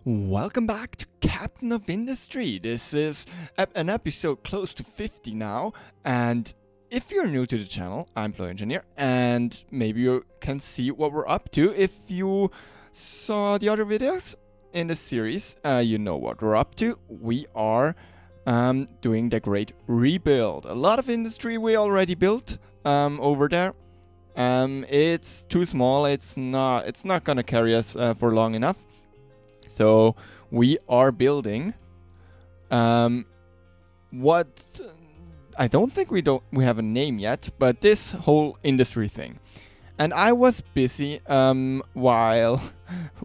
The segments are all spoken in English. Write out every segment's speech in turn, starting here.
Welcome back to Captain of Industry. This is an episode close to 50 now, and if you're new to the channel, I'm Flow Engineer, and maybe you can see what we're up to. If you saw the other videos in the series, you know what we're up to. We are doing the great rebuild. A lot of industry we already built over there. It's too small. It's not gonna carry us for long enough. So we are building what I don't think we have a name yet, but this whole industry thing. And I was busy while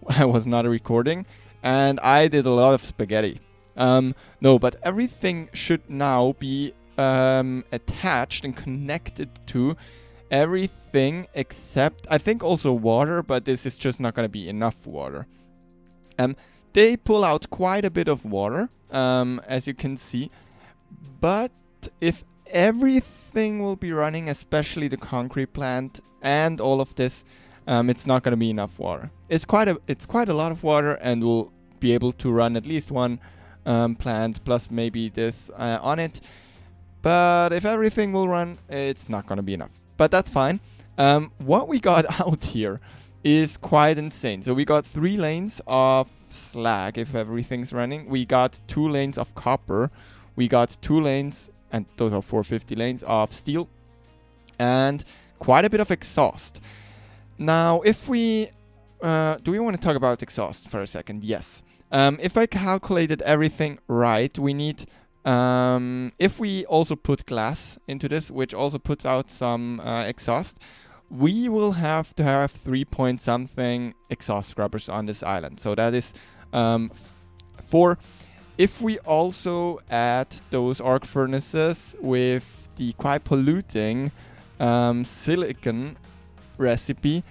I was not recording, and I did a lot of spaghetti. No, but everything should now be attached and connected to everything except, I think, also water, but this is just not going to be enough water. They pull out quite a bit of water, as you can see, but if everything will be running, especially the concrete plant and all of this, it's not going to be enough water. It's quite a lot of water, and we'll be able to run at least one plant plus maybe this on it. But if everything will run, it's not going to be enough. But that's fine. What we got out here is quite insane. So we got 3 lanes of slag if everything's running. We got 2 lanes of copper. We got 2 lanes, and those are 450 lanes of steel, and quite a bit of exhaust. Now, if we do we want to talk about exhaust for a second? Yes. If I calculated everything right, we need if we also put glass into this, which also puts out some exhaust, we will have to have 3 point something exhaust scrubbers on this island. So that is 4. If we also add those arc furnaces with the quite polluting silicon recipe,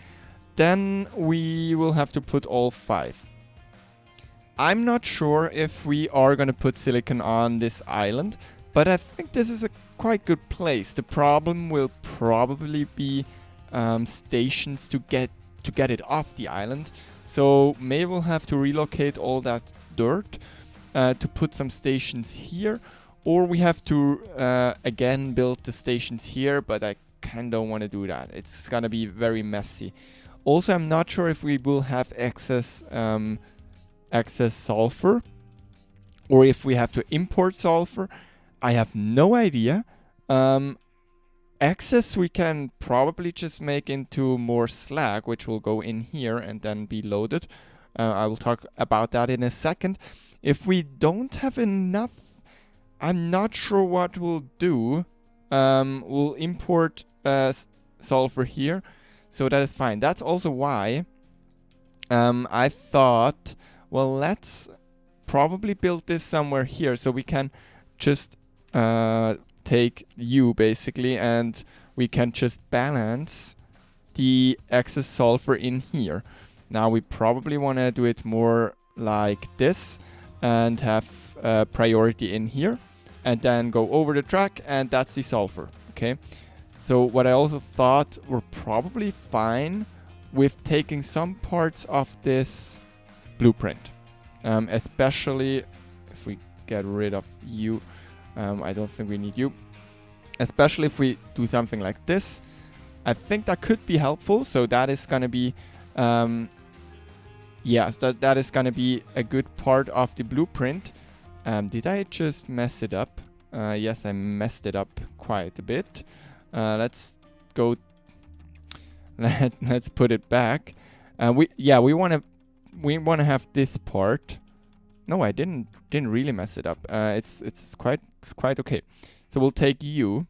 then we will have to put all 5. I'm not sure if we are going to put silicon on this island, but I think this is a quite good place. The problem will probably be stations to get it off the island. So maybe we'll have to relocate all that dirt to put some stations here, or we have to again build the stations here, but I kind of don't want to do that. It's gonna be very messy. Also, I'm not sure if we will have excess sulfur, or if we have to import sulfur. I have no idea. Excess we can probably just make into more slag, which will go in here and then be loaded. I will talk about that in a second. If we don't have enough, I'm not sure what we'll do. We'll import sulfur here, so that is fine. That's also why I thought, well, let's probably build this somewhere here, so we can just take U basically, and we can just balance the excess sulfur in here. Now we probably want to do it more like this and have priority in here, and then go over the track, and that's the sulfur. Okay, so what I also thought, we're probably fine with taking some parts of this blueprint, especially if we get rid of U. I don't think we need you. Especially if we do something like this. I think that could be helpful. So that is going to be, that is going to be a good part of the blueprint. Did I just mess it up? Yes, I messed it up quite a bit. Let's go. Let's put it back. We want to have this part. No, I didn't really mess it up. It's quite okay. So we'll take you,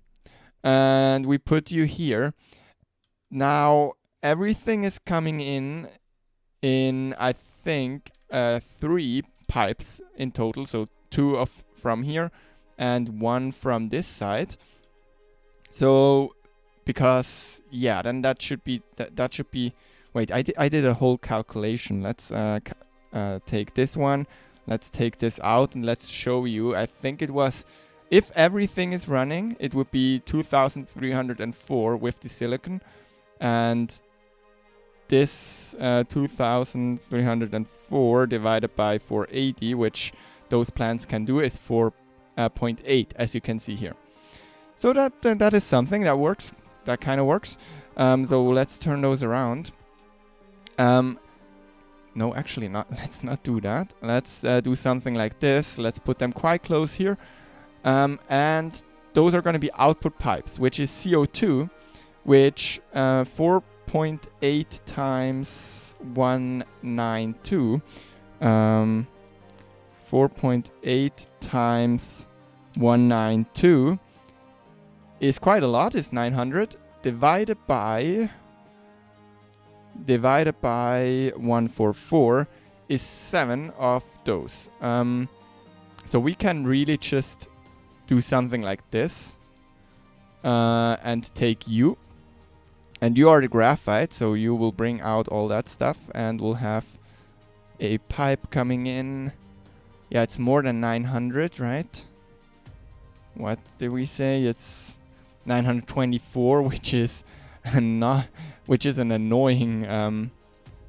and we put you here. Now everything is coming in I think 3 pipes in total. So 2 from here and 1 from this side. So because then that should be that should be. Wait, I did a whole calculation. Let's take this one. Let's take this out and let's show you. I think it was, if everything is running, it would be 2,304 with the silicon. And this 2304 divided by 480, which those plants can do, is 4.8, as you can see here. So that is something that works. That kind of works. So let's turn those around. No, actually not. Let's not do that. Let's do something like this. Let's put them quite close here. And those are going to be output pipes, which is CO2, which 4.8 times 192. 4.8 times 192 is quite a lot. It's 900 divided by 144 is 7 of those. So we can really just do something like this and take you, and you are the graphite, so you will bring out all that stuff, and we'll have a pipe coming in. Yeah, it's more than 900, right? What did we say? It's 924, which is not, which is an annoying,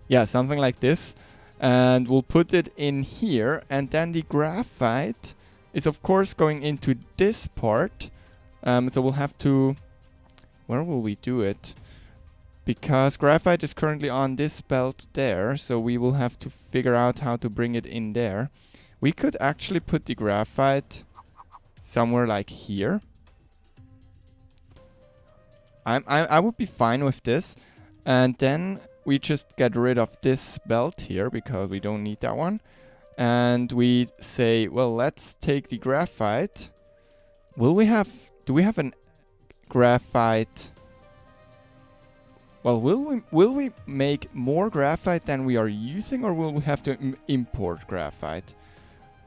yeah, something like this. And we'll put it in here, and then the graphite is of course going into this part. So we'll have to, where will we do it? Because graphite is currently on this belt there, so we will have to figure out how to bring it in there. We could actually put the graphite somewhere like here. I would be fine with this. And then we just get rid of this belt here because we don't need that one. And we say, well, let's take the graphite. Do we have an graphite? Well, will we make more graphite than we are using, or will we have to import graphite?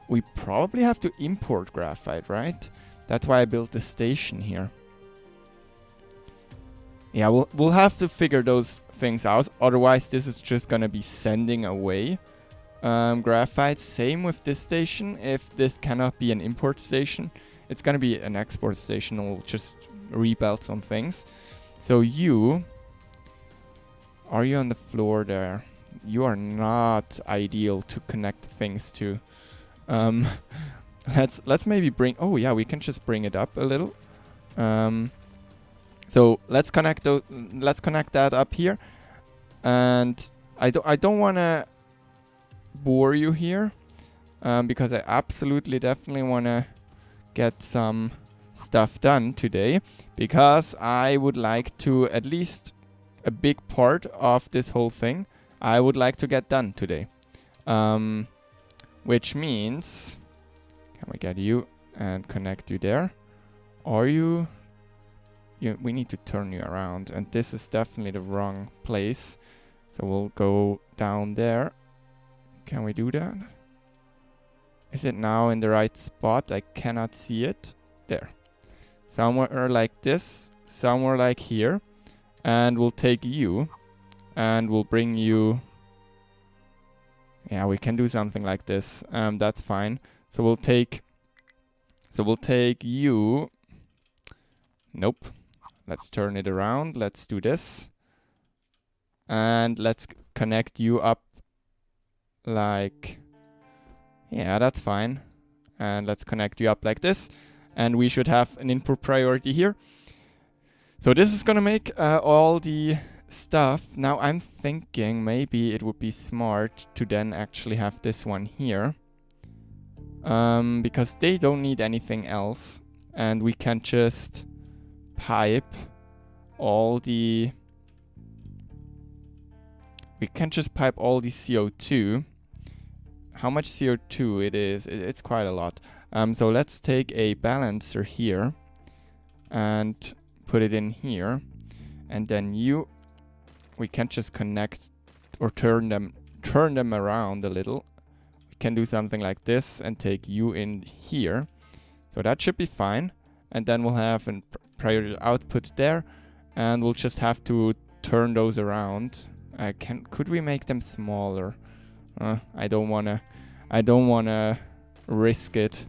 We probably have to import graphite, right? That's why I built the station here. Yeah, we'll have to figure those things out. Otherwise, this is just gonna be sending away graphite. Same with this station. If this cannot be an import station, it's gonna be an export station. We'll just rebuild some things. So are you on the floor there? You are not ideal to connect things to. Let's maybe bring. Oh yeah, we can just bring it up a little. So let's connect those. Let's connect that up here. And I don't want to bore you here, because I absolutely definitely want to get some stuff done today, because I would like to, at least a big part of this whole thing, I would like to get done today. Which means, can we get you and connect you there? Are you? We need to turn you around, and this is definitely the wrong place. So we'll go down there. Can we do that? Is it now in the right spot? I cannot see it. There. Somewhere like this, somewhere like here. And we'll take you, and we'll bring you. Yeah, we can do something like this. That's fine. So we'll take you. Nope. Let's turn it around. Let's do this. And let's connect you up like, yeah, that's fine. And let's connect you up like this. And we should have an input priority here. So this is gonna make all the stuff. Now I'm thinking maybe it would be smart to then actually have this one here. Because they don't need anything else. And we can just pipe all the... We can just pipe all the CO2. How much CO2 it is? It's quite a lot. So let's take a balancer here and put it in here, and then we can just connect or turn them around a little. We can do something like this and take you in here. So that should be fine. And then we'll have a priority output there, and we'll just have to turn those around. Could we make them smaller? I don't wanna risk it,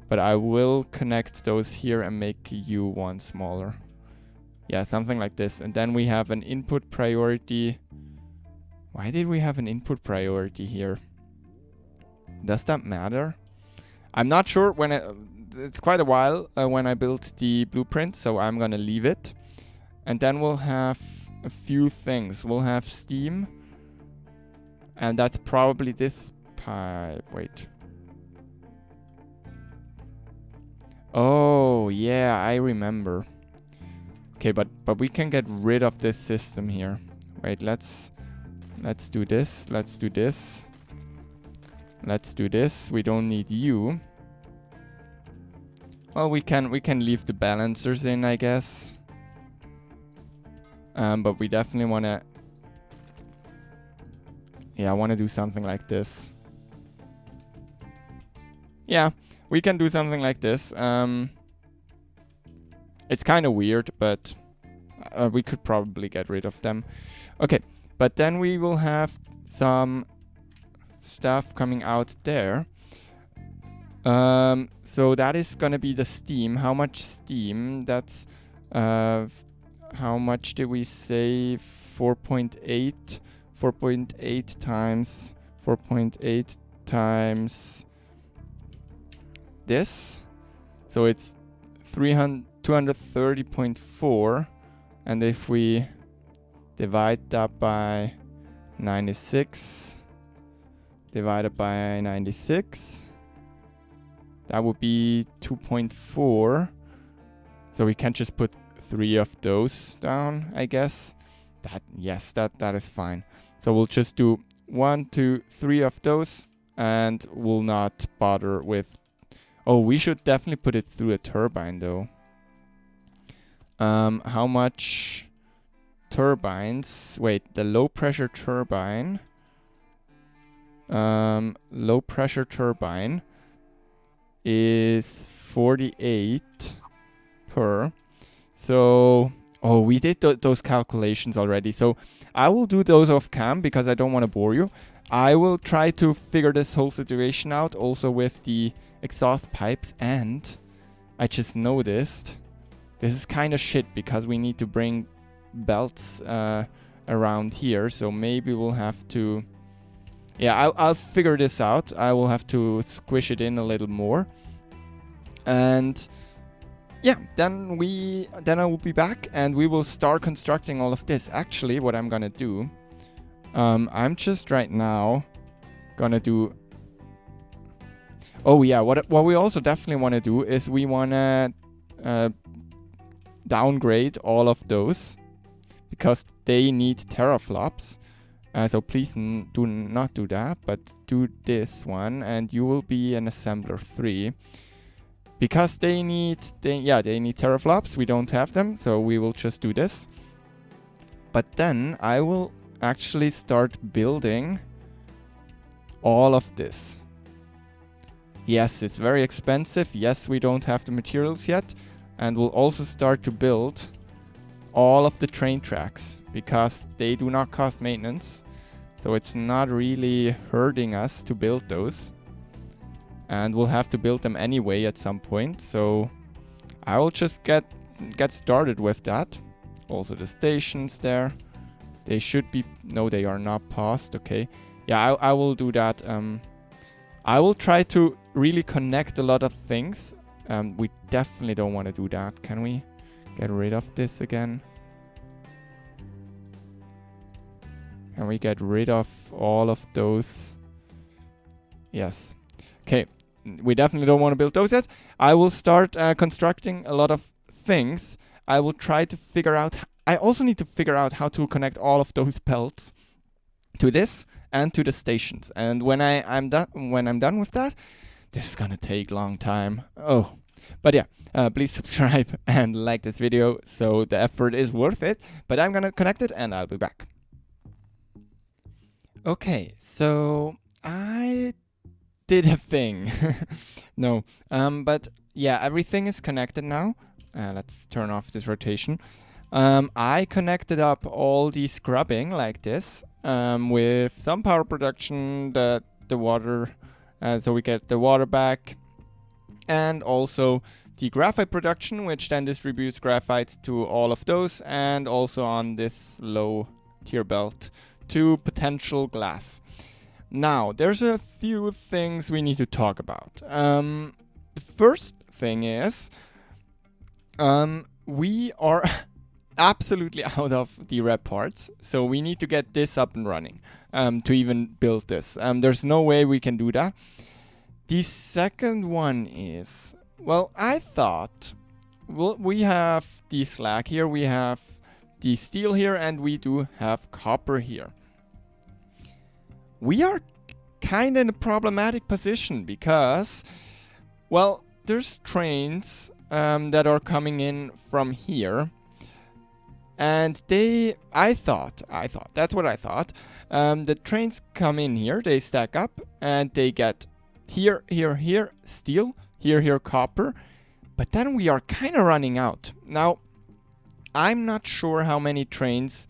but I will connect those here and make you one smaller. Yeah, something like this. And then we have an input priority Why did we have an input priority here? Does that matter? I'm not sure. It's quite a while when I built the blueprint, so I'm gonna leave it. And then we'll have a few things. We'll have steam, and that's probably this pipe. Wait. Oh yeah, I remember. Okay, but we can get rid of this system here. Wait, let's do this. Let's do this. Let's do this. We don't need you. Well, we can leave the balancers in, I guess. But we definitely wanna. Yeah, I wanna do something like this. Yeah, we can do something like this. It's kind of weird, but we could probably get rid of them. Okay, but then we will have some stuff coming out there. So that is gonna be the steam. How much steam? That's how much did we say? 4.8. 4.8 times 4.8 times this. So it's 230.4, and if we divide that by 96 divided by 96, that would be 2.4. So we can just put 3 of those down, I guess. Yes, that is fine. So we'll just do 1, 2, 3 of those, and we'll not bother with. Oh, we should definitely put it through a turbine, though. How much turbines? Wait, the low pressure turbine. Low pressure turbine is 48 per. So, oh, we did those calculations already. So I will do those off cam because I don't want to bore you. I will try to figure this whole situation out also with the exhaust pipes, and I just noticed this is kind of shit because we need to bring belts around here, so maybe we'll have to. Yeah, I'll figure this out. I will have to squish it in a little more, and yeah, then I will be back and we will start constructing all of this. Actually, what I'm gonna do, I'm just right now gonna do. Oh yeah, what we also definitely want to do is we want to downgrade all of those because they need teraflops. So please do not do that, but do this one, and you will be an assembler 3 because they need teraflops. We don't have them, so we will just do this. But then I will actually start building all of this. Yes, it's very expensive. Yes, we don't have the materials yet. And we'll also start to build all of the train tracks because they do not cost maintenance. So it's not really hurting us to build those. And we'll have to build them anyway at some point. So I will just get started with that. Also the stations there. They should be. No, they are not paused. Okay. Yeah, I will do that. I will try to really connect a lot of things. We definitely don't want to do that. Can we get rid of this again? Can we get rid of all of those? Yes. Okay. We definitely don't want to build those yet. I will start constructing a lot of things. I will try to figure out. I also need to figure out how to connect all of those belts to this and to the stations. And when I'm done with that, this is gonna take a long time. Oh, but yeah, please subscribe and like this video so the effort is worth it. But I'm gonna connect it and I'll be back. Okay, so I did a thing. No, but yeah, everything is connected now. Let's turn off this rotation. I connected up all the scrubbing like this with some power production, the water, so we get the water back, and also the graphite production, which then distributes graphite to all of those, and also on this low tier belt to potential glass. Now, there's a few things we need to talk about. The first thing is we are absolutely out of the red parts, so we need to get this up and running to even build this. There's no way we can do that. The second one is, well, I thought, well, we have the slag here, we have the steel here, and we do have copper here. We are kind of in a problematic position because, well, there's trains that are coming in from here, and I thought, that's what I thought. The trains come in here, they stack up, and they get here, steel, here, copper, but then we are kind of running out. Now, I'm not sure how many trains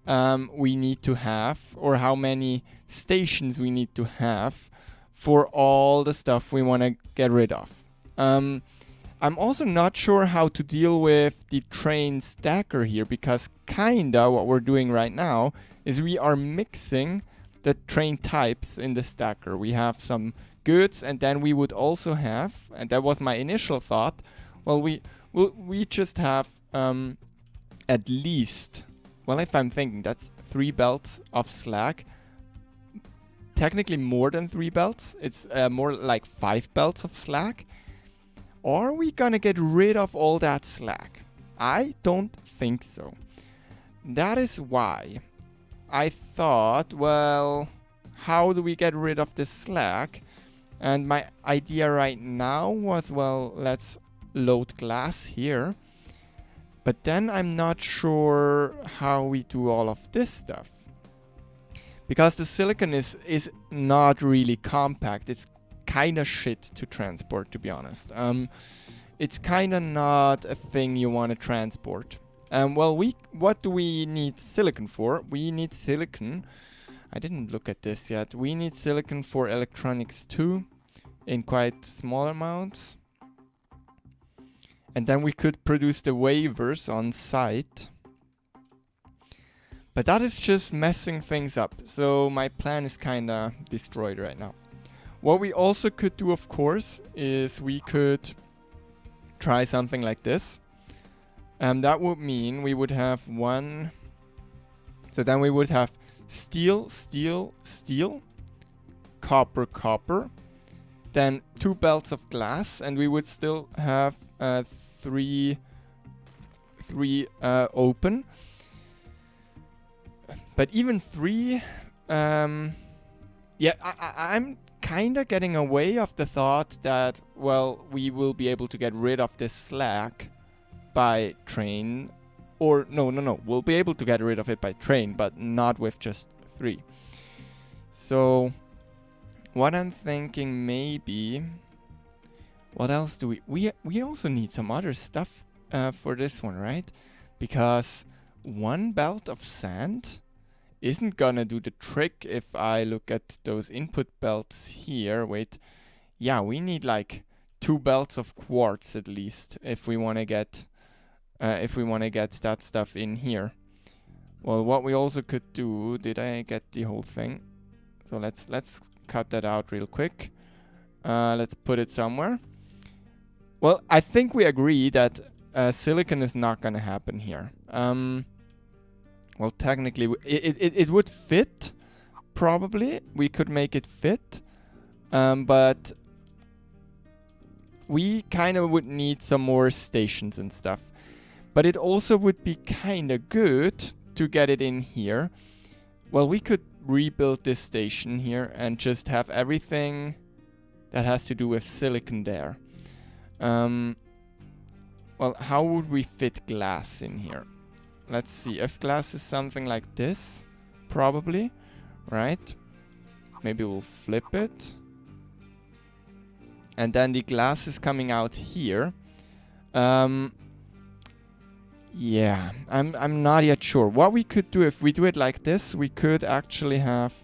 we need to have, or how many stations we need to have for all the stuff we want to get rid of. I'm also not sure how to deal with the train stacker here, because kinda what we're doing right now is we are mixing the train types in the stacker. We have some goods, and then we would also have, and that was my initial thought, well, we just have at least, well, if I'm thinking, that's 3 belts of slag. Technically more than 3 belts. It's more like 5 belts of slag. Are we gonna get rid of all that slag? I don't think so. That is why I thought, well, how do we get rid of this slag? And my idea right now was, well, let's load glass here. But then I'm not sure how we do all of this stuff. Because the silicon is not really compact. It's kind of shit to transport, to be honest. It's kind of not a thing you want to transport. Well, what do we need silicon for? We need silicon. I didn't look at this yet. We need silicon for electronics too, in quite small amounts. And then we could produce the wafers on site. But that is just messing things up. So my plan is kind of destroyed right now. What we also could do, of course, is we could try something like this. That would mean we would have one. So then we would have steel, steel, steel, copper, copper. Then 2 belts of glass, and we would still have three open. But even 3, yeah, I'm kind of getting away of the thought that, well, we will be able to get rid of this slag by train. Or, no, we'll be able to get rid of it by train, but not with just 3. So, what I'm thinking maybe, what else do we also need some other stuff for this one, right? Because 1 belt of sand isn't gonna do the trick if I look at those input belts here. Wait, yeah, we need like 2 belts of quartz at least if we want to get that stuff in here. Well, what we also could do, did I get the whole thing? So let's cut that out real quick. Let's put it somewhere. Well, I think we agree that silicon is not gonna happen here. Well, technically, it would fit, probably. We could make it fit, but we kind of would need some more stations and stuff. But it also would be kind of good to get it in here. Well, we could rebuild this station here and just have everything that has to do with silicon there. Well, how would we fit glass in here? Let's see, if glass is something like this, probably, right? Maybe we'll flip it. And then the glass is coming out here. Yeah, I'm not yet sure. What we could do, if we do it like this, we could actually have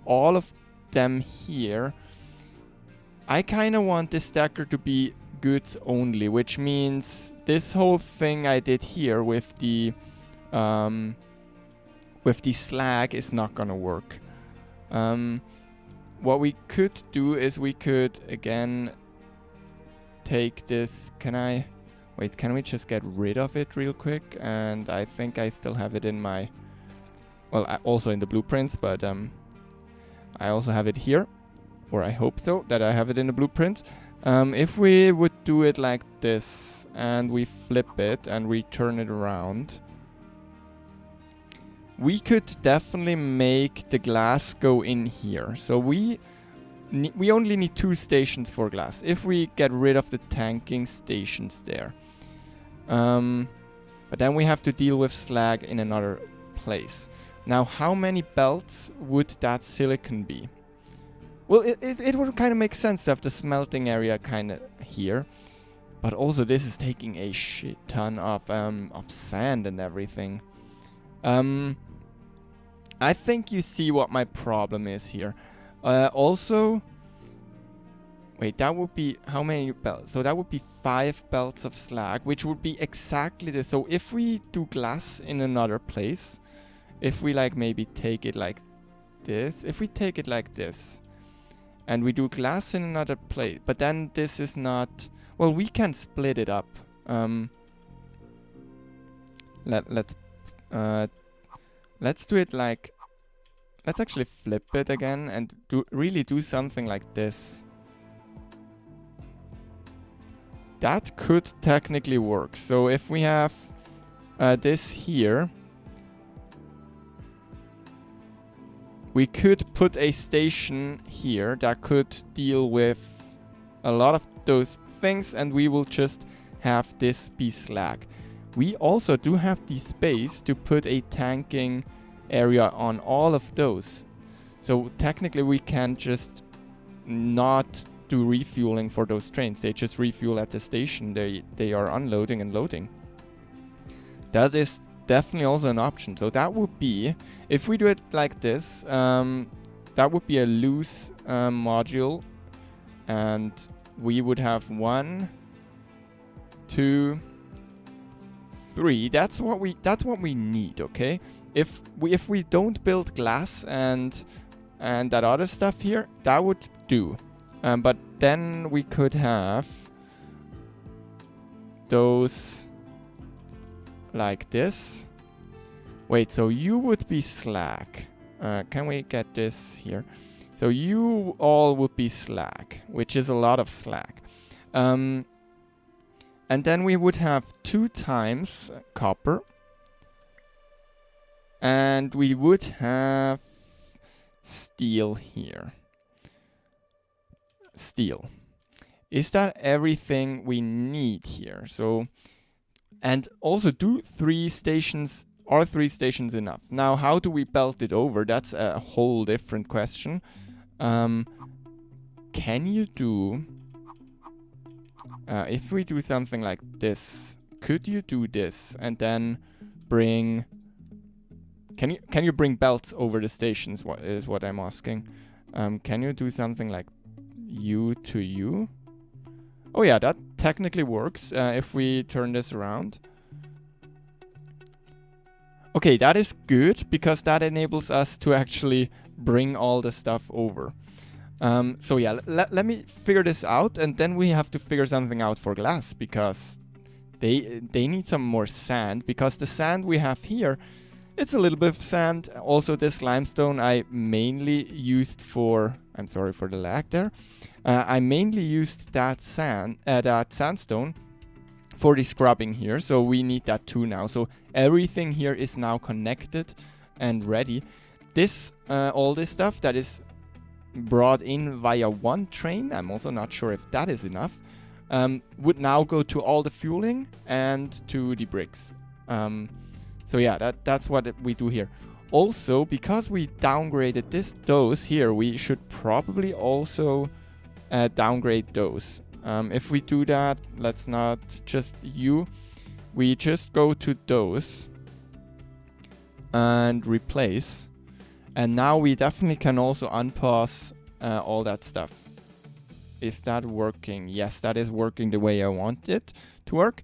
all of them here. I kind of want this stacker to be goods only, which means this whole thing I did here with the with the slag is not gonna work. What we could do is we could again take this. Can we just get rid of it real quick? And I think I still have it in my, well, also in the blueprints, but I also have it here, or I hope so, that I have it in the blueprint. If we would do it like this, and we flip it and we turn it around, we could definitely make the glass go in here. So we only need 2 stations for glass if we get rid of the tanking stations there. But then we have to deal with slag in another place. Now, how many belts would that silicon be? Well, it would kind of make sense to have the smelting area kind of here. But also this is taking a shit ton of sand and everything. I think you see what my problem is here. Also, wait, that would be how many belts? So that would be 5 belts of slag, which would be exactly this. So if we do glass in another place, if we like maybe take it like this, if we take it like this, and we do glass in another place, but then this is not, well, we can split it up. Let's do it like, let's actually flip it again and really do something like this. That could technically work. So if we have this here, we could put a station here that could deal with a lot of those things, and we will just have this be slag. We also do have the space to put a tanking area on all of those. So technically we can just not do refueling for those trains. They just refuel at the station they are unloading and loading. That is definitely also an option. So that would be, if we do it like this, that would be a loose module, and we would have 1, 2, 3. That's what we need, okay? If we don't build glass and that other stuff here, that would do. But then we could have those like this. Wait, so you would be slag. Can we get this here? So you all would be slag, which is a lot of slag. And then we would have 2 times copper. And we would have steel here. Steel. Is that everything we need here? So, and also do 3 stations, are 3 stations enough? Now, how do we belt it over? That's a whole different question. Can you do, if we do something like this, could you do this and then bring, can you bring belts over the stations? What is what I'm asking. Can you do something like U to U? Oh yeah, that technically works if we turn this around. Okay, that is good because that enables us to actually bring all the stuff over. So yeah, let me figure this out, and then we have to figure something out for glass because they need some more sand, because the sand we have here, it's a little bit of sand. Also, this limestone I mainly used for, I'm sorry for the lag there. I mainly used that sandstone for the scrubbing here. So we need that too now. So everything here is now connected and ready. This, all this stuff that is brought in via 1 train, I'm also not sure if that is enough, would now go to all the fueling and to the bricks. So yeah, that's what we do here. Also, because we downgraded those here, we should probably also downgrade those. If we do that, let's not just we just go to those and replace. And now we definitely can also unpause all that stuff. Is that working? Yes, that is working the way I want it to work.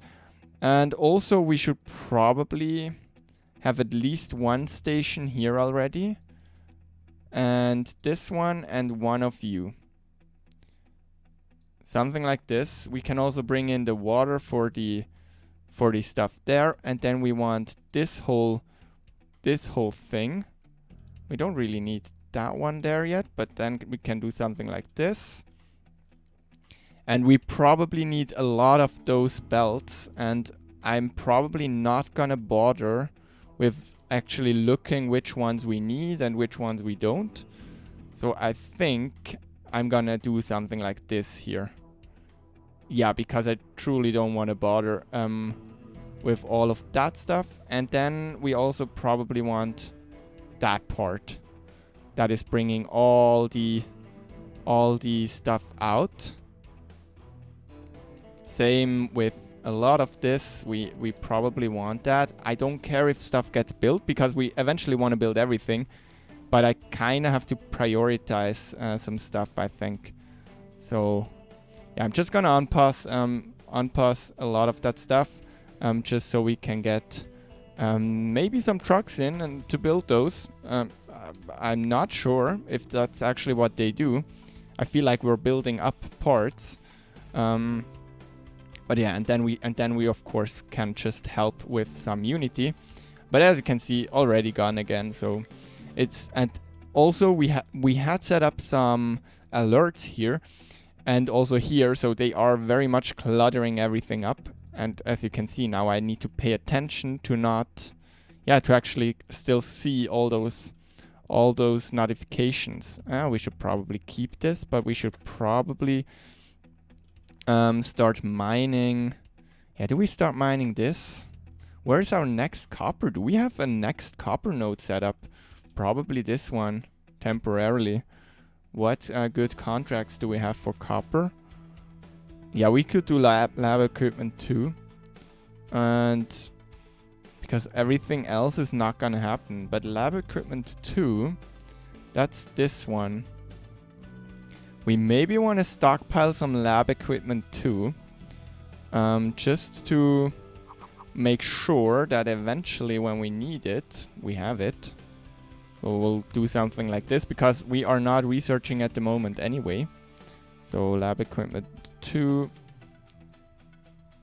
And also we should probably, have at least one station here already. And this one and one of you. Something like this. We can also bring in the water for the stuff there. And then we want this whole thing. We don't really need that one there yet, but then we can do something like this. And we probably need a lot of those belts, and I'm probably not gonna bother with actually looking which ones we need and which ones we don't. So I think I'm gonna do something like this here. Yeah, because I truly don't want to bother with all of that stuff. And then we also probably want that part that is bringing all the stuff out. Same with a lot of this. We probably want that. I don't care if stuff gets built because we eventually want to build everything, but I kind of have to prioritize some stuff, I think. So yeah, I'm just gonna unpause a lot of that stuff, just so we can get maybe some trucks in and to build those. I'm not sure if that's actually what they do. I feel like we're building up parts. But yeah, and then we of course can just help with some Unity. But as you can see, already gone again. So it's, and also we had set up some alerts here and also here, so they are very much cluttering everything up. And as you can see now, I need to pay attention to not, yeah, to actually still see all those notifications. We should probably keep this, but we should probably start mining. Yeah, do we start mining this? Where's our next copper? Do we have a next copper node set up? Probably this one, temporarily. What good contracts do we have for copper? Yeah, we could do lab equipment too. And because everything else is not gonna happen. But lab equipment 2, that's this one. We maybe want to stockpile some lab equipment too, just to make sure that eventually when we need it, we have it. So we'll do something like this because we are not researching at the moment anyway. So lab equipment 2.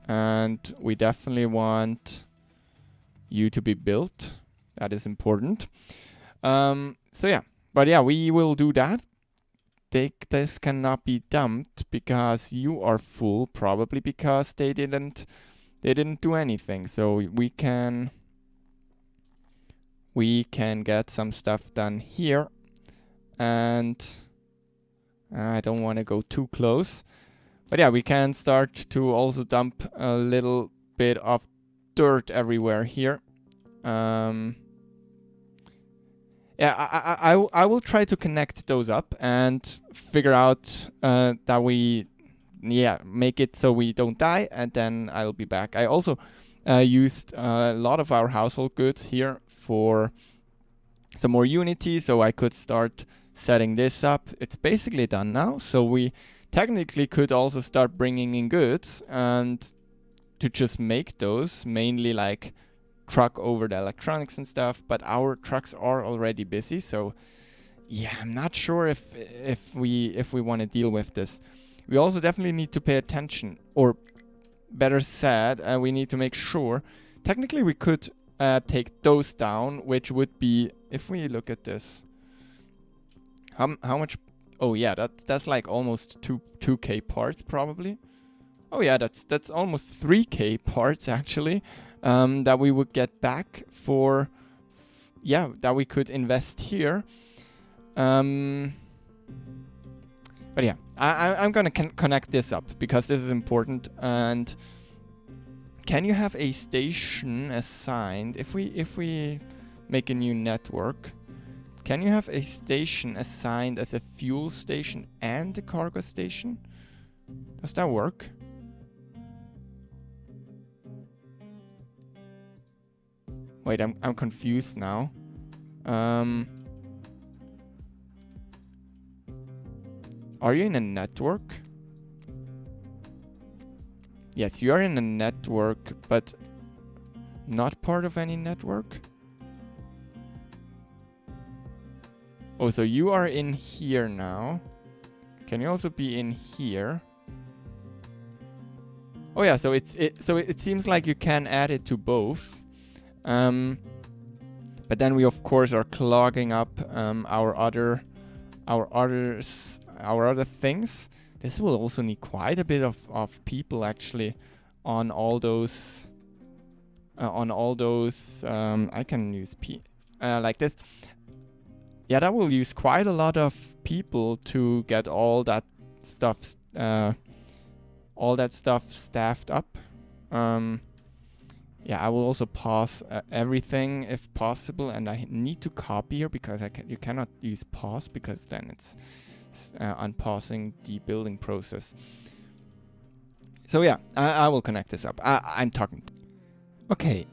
And we definitely want you to be built. That is important. So yeah, but yeah, we will do that. This cannot be dumped because you are full, probably because they didn't do anything. So we can get some stuff done here. And I don't want to go too close. But yeah, we can start to also dump a little bit of dirt everywhere here. Yeah, I will try to connect those up and figure out that we, yeah, make it so we don't die, and then I'll be back. I also used a lot of our household goods here for some more Unity, so I could start setting this up. It's basically done now, so we technically could also start bringing in goods and to just make those, mainly like truck over the electronics and stuff, but our trucks are already busy, so yeah, I'm not sure if we want to deal with this. We also definitely need to pay attention, or better said, we need to make sure. Technically we could take those down, which would be, if we look at this, how much, oh yeah, that's like almost 2k parts probably. Oh yeah, that's almost 3k parts actually. That we would get back for, yeah, that we could invest here. But yeah, I'm gonna connect this up because this is important. And can you have a station assigned if we make a new network? Can you have a station assigned as a fuel station and a cargo station? Does that work? Wait, I'm confused now. Are you in a network? Yes, you are in a network, but not part of any network. Oh, so you are in here now. Can you also be in here? Oh yeah, so it seems like you can add it to both. But then we of course are clogging up our other things. This will also need quite a bit of people actually on all those I can use like this. Yeah, that will use quite a lot of people to get all that stuff staffed up. Yeah, I will also pause everything if possible, and I need to copy here because you cannot use pause because then it's unpausing the building process. So yeah, I will connect this up. I'm talking. Okay.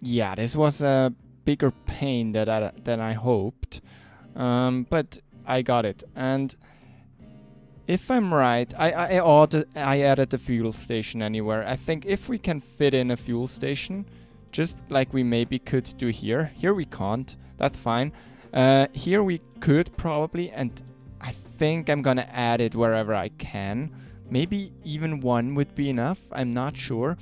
Yeah, this was a bigger pain than I hoped, but I got it. And if I'm right, I added the fuel station anywhere. I think if we can fit in a fuel station, just like we maybe could do here. Here we can't. That's fine. Here we could probably, and I think I'm gonna add it wherever I can. Maybe even one would be enough. I'm not sure.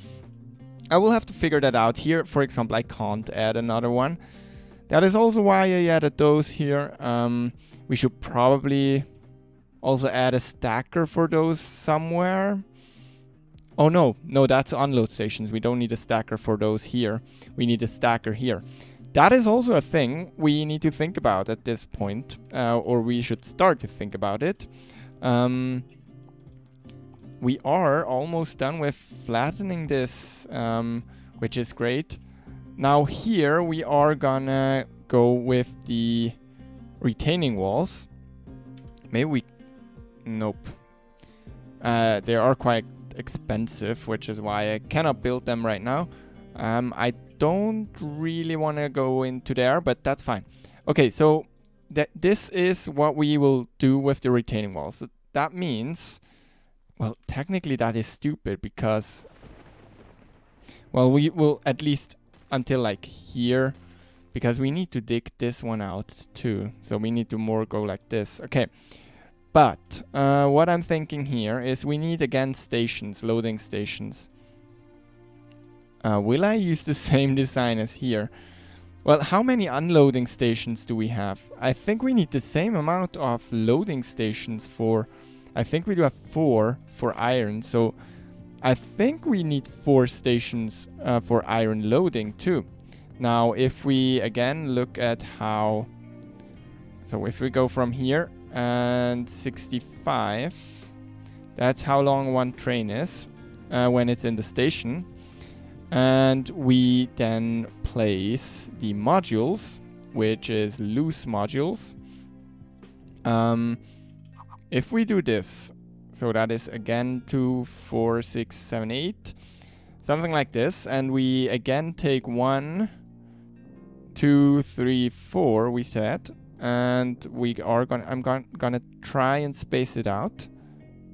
I will have to figure that out. Here, for example, I can't add another one. That is also why I added those here. We should probably also add a stacker for those somewhere. Oh no, that's unload stations. We don't need a stacker for those here. We need a stacker here. That is also a thing we need to think about at this point, or we should start to think about it. We are almost done with flattening this, which is great. Now here we are gonna go with the retaining walls. Maybe we... Nope. They are quite expensive, which is why I cannot build them right now. I don't really want to go into there, but that's fine. Okay, so this is what we will do with the retaining walls. So that means... Well, technically that is stupid because... Well, we will at least until like here, because we need to dig this one out too. So we need to more go like this. Okay. But what I'm thinking here is we need again stations, loading stations. Will I use the same design as here? Well, how many unloading stations do we have? I think we need the same amount of loading stations for... I think we do have 4 for iron, so I think we need 4 stations for iron loading too. Now, if we again look at how... So if we go from here and 65, that's how long one train is when it's in the station. And we then place the modules, which is loose modules. If we do this, so that is again 2, 4, 6, 7, 8, something like this, and we again take 1, 2, 3, 4, we said, and we are I'm gonna try and space it out,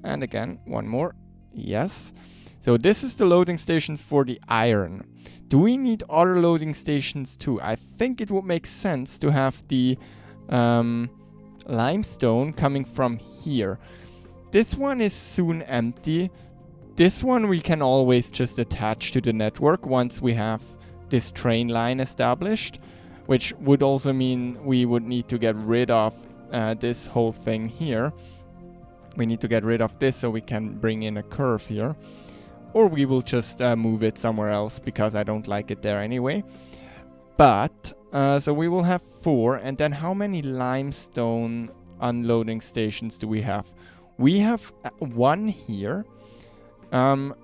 and again one more, yes. So this is the loading stations for the iron. Do we need other loading stations too? I think it would make sense to have the limestone coming from here. This one is soon empty. This one we can always just attach to the network once we have this train line established, which would also mean we would need to get rid of this whole thing here. We need to get rid of this so we can bring in a curve here. Or we will just move it somewhere else because I don't like it there anyway. But, so we will have 4. And then how many limestone unloading stations do we have? We have 1 here.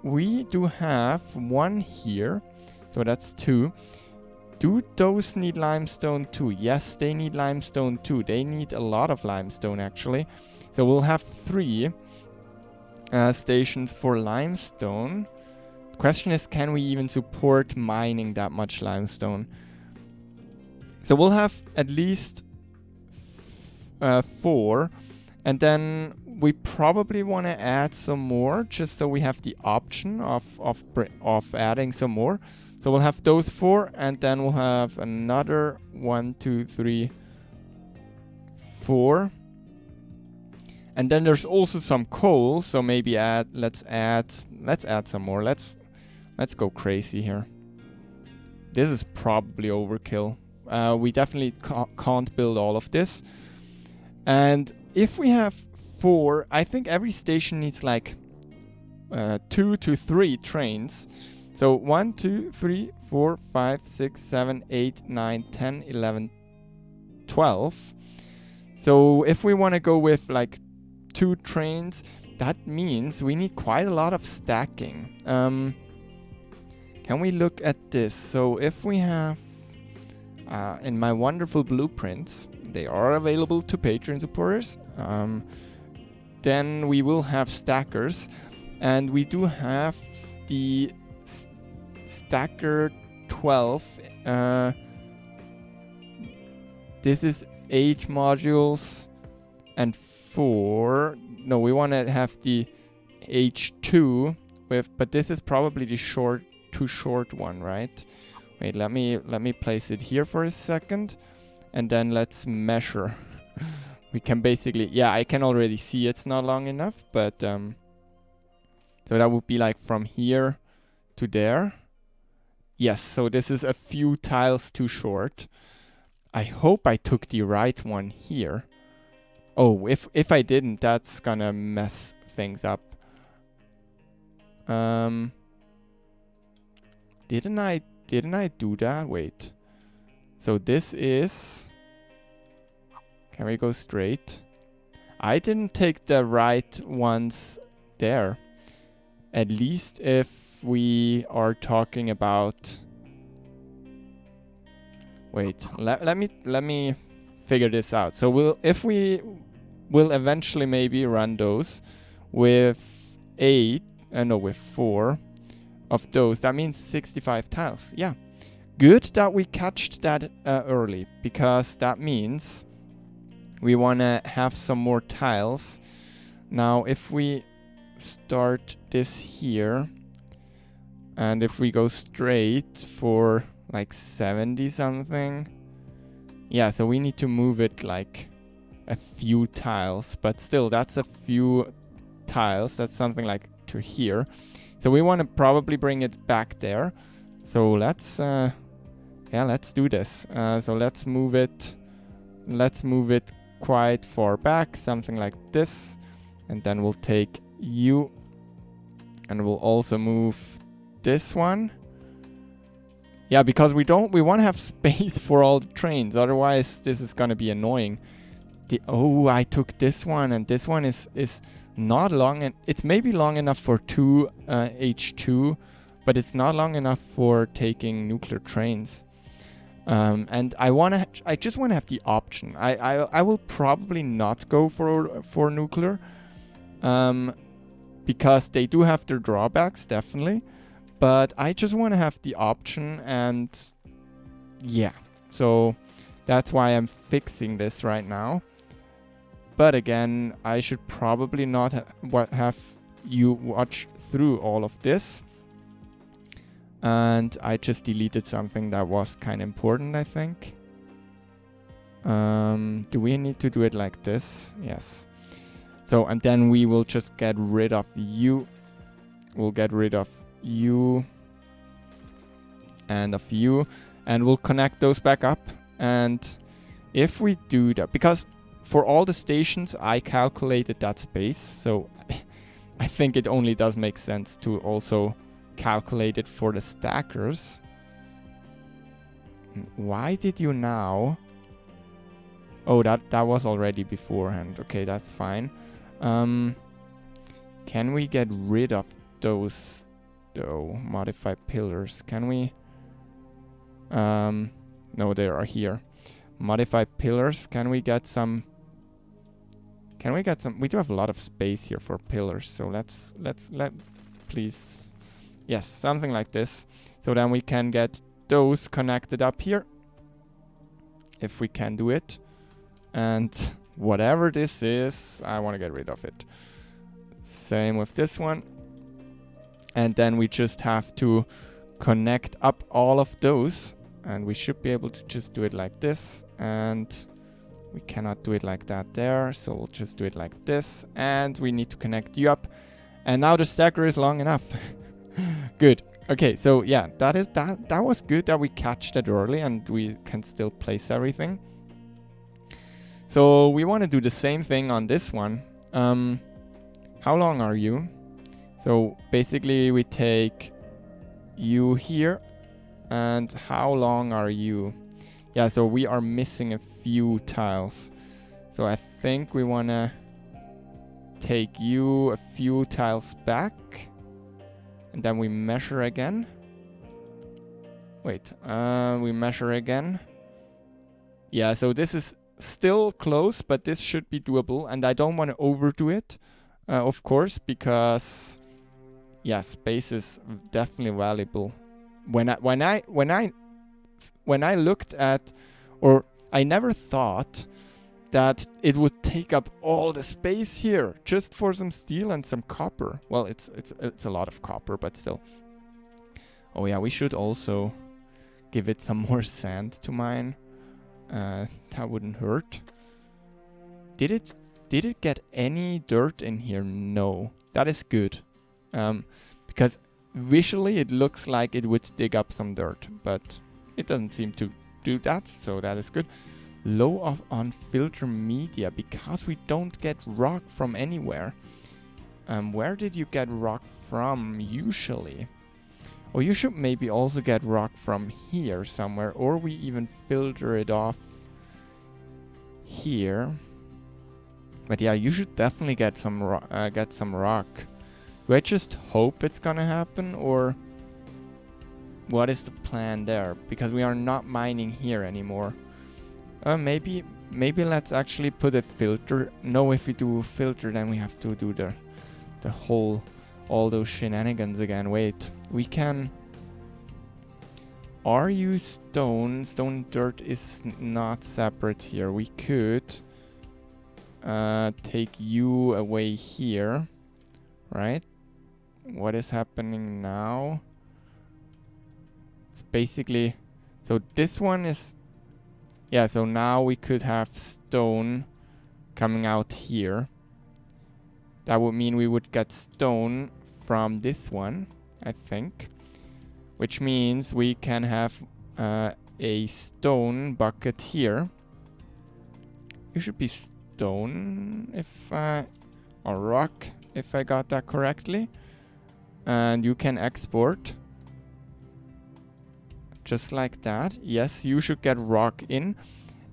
We do have 1 here. So that's 2. Do those need limestone too? Yes, they need limestone too. They need a lot of limestone actually. So we'll have 3 stations for limestone. Question is, can we even support mining that much limestone? So we'll have at least 4, and then we probably want to add some more just so we have the option of adding some more. So we'll have those 4, and then we'll have another 1, 2, 3, 4. And then there's also some coal, so maybe let's add some more. Let's go crazy here. This is probably overkill. We definitely can't build all of this. And if we have 4, I think every station needs like 2 to 3 trains. So 1, 2, 3, 4, 5, 6, 7, 8, 9, 10, 11, 12. So if we want to go with like 2 trains, that means we need quite a lot of stacking. Can we look at this? So if we have in my wonderful blueprints, they are available to Patreon supporters. Then we will have stackers, and we do have the stacker 12. This is 8 modules and 4. No, we want to have the H2 with, but this is probably the too short one, right? Wait, let me place it here for a second, and then let's measure. We can basically, yeah, I can already see it's not long enough, but so that would be like from here to there. Yes, so this is a few tiles too short. I hope I took the right one here. Oh, if I didn't, that's gonna mess things up. Didn't I do that? Wait. So this is... Can we go straight? I didn't take the right ones there. At least if we are talking about... Wait, let me figure this out. So we will eventually maybe run those with 4 of those. That means 65 tiles. Yeah, good that we catched that early, because that means we want to have some more tiles. Now if we start this here, and if we go straight for like 70 something, yeah, so we need to move it like a few tiles, but still that's a few tiles. That's something like to here. So we want to probably bring it back there. So let's do this. So let's move it quite far back, something like this, and then we'll take you, and we'll also move this one. Yeah, because we want to have space for all the trains, otherwise this is gonna be annoying. Oh, I took this one, and this one is not long, and it's maybe long enough for 2 H2, but it's not long enough for taking nuclear trains. And I just want to have the option. I will probably not go for nuclear, because they do have their drawbacks, definitely. But I just want to have the option, and yeah. So that's why I'm fixing this right now. But again, I should probably not have you watch through all of this. And I just deleted something that was kind of important, I think. Do we need to do it like this? Yes. So, and then we will just get rid of you. We'll get rid of you and of you, and we'll connect those back up. And if we do that, because for all the stations I calculated that space, so I think it only does make sense to also calculate it for the stackers. Why did you now? Oh, that was already beforehand. Okay, that's fine. Can we get rid of those though? Modify pillars. Can we? No, they are here. Modify pillars. Can we get some? We do have a lot of space here for pillars, so let's please. Yes, something like this. So then we can get those connected up here, if we can do it. And whatever this is, I want to get rid of it. Same with this one. And then we just have to connect up all of those. And we should be able to just do it like this. And We cannot do it like that there, so we'll just do it like this. And we need to connect you up. And now the stacker is long enough. Good. Okay, so yeah, that was good that we catch that early and we can still place everything. So we want to do the same thing on this one. How long are you? So basically we take you here. And how long are you? Yeah, so we are missing a few tiles. So I think we want to take you a few tiles back. And then we measure again. Wait, we measure again. Yeah, so this is still close, but this should be doable. And I don't want to overdo it, of course, because yeah, space is definitely valuable. When I looked at, or I never thought that it would take up all the space here just for some steel and some copper. Well, it's a lot of copper, but still. Oh yeah, we should also give it some more sand to mine. That wouldn't hurt. Did it get any dirt in here? No. That is good. Because visually it looks like it would dig up some dirt, but it doesn't seem to do that, so that is good. Low on filter media, because we don't get rock from anywhere. Where did you get rock from usually? Or you should maybe also get rock from here somewhere, or we even filter it off here. But yeah, you should definitely get some rock. Do I just hope it's gonna happen, or what is the plan there? Because we are not mining here anymore. Maybe let's actually put a filter. No, if we do a filter, then we have to do the whole, all those shenanigans again. Wait, we can. Are you stone? Stone and dirt is not separate here. We could take you away here, right? What is happening now? It's basically, so this one is, yeah, so now we could have stone coming out here. That would mean we would get stone from this one, I think. Which means we can have a stone bucket here. It should be stone or rock, if I got that correctly. And you can export. Just like that. Yes, you should get rock in.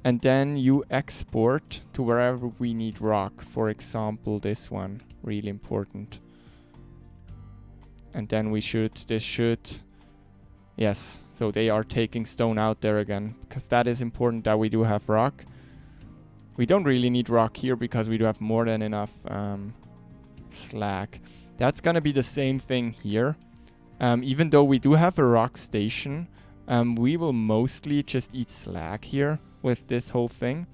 And then you export to wherever we need rock. For example, this one. Really important. And then this should... Yes, so they are taking stone out there again. Because that is important that we do have rock. We don't really need rock here because we do have more than enough slag. That's gonna be the same thing here. Even though we do have a rock station, we will mostly just eat slag here with this whole thing.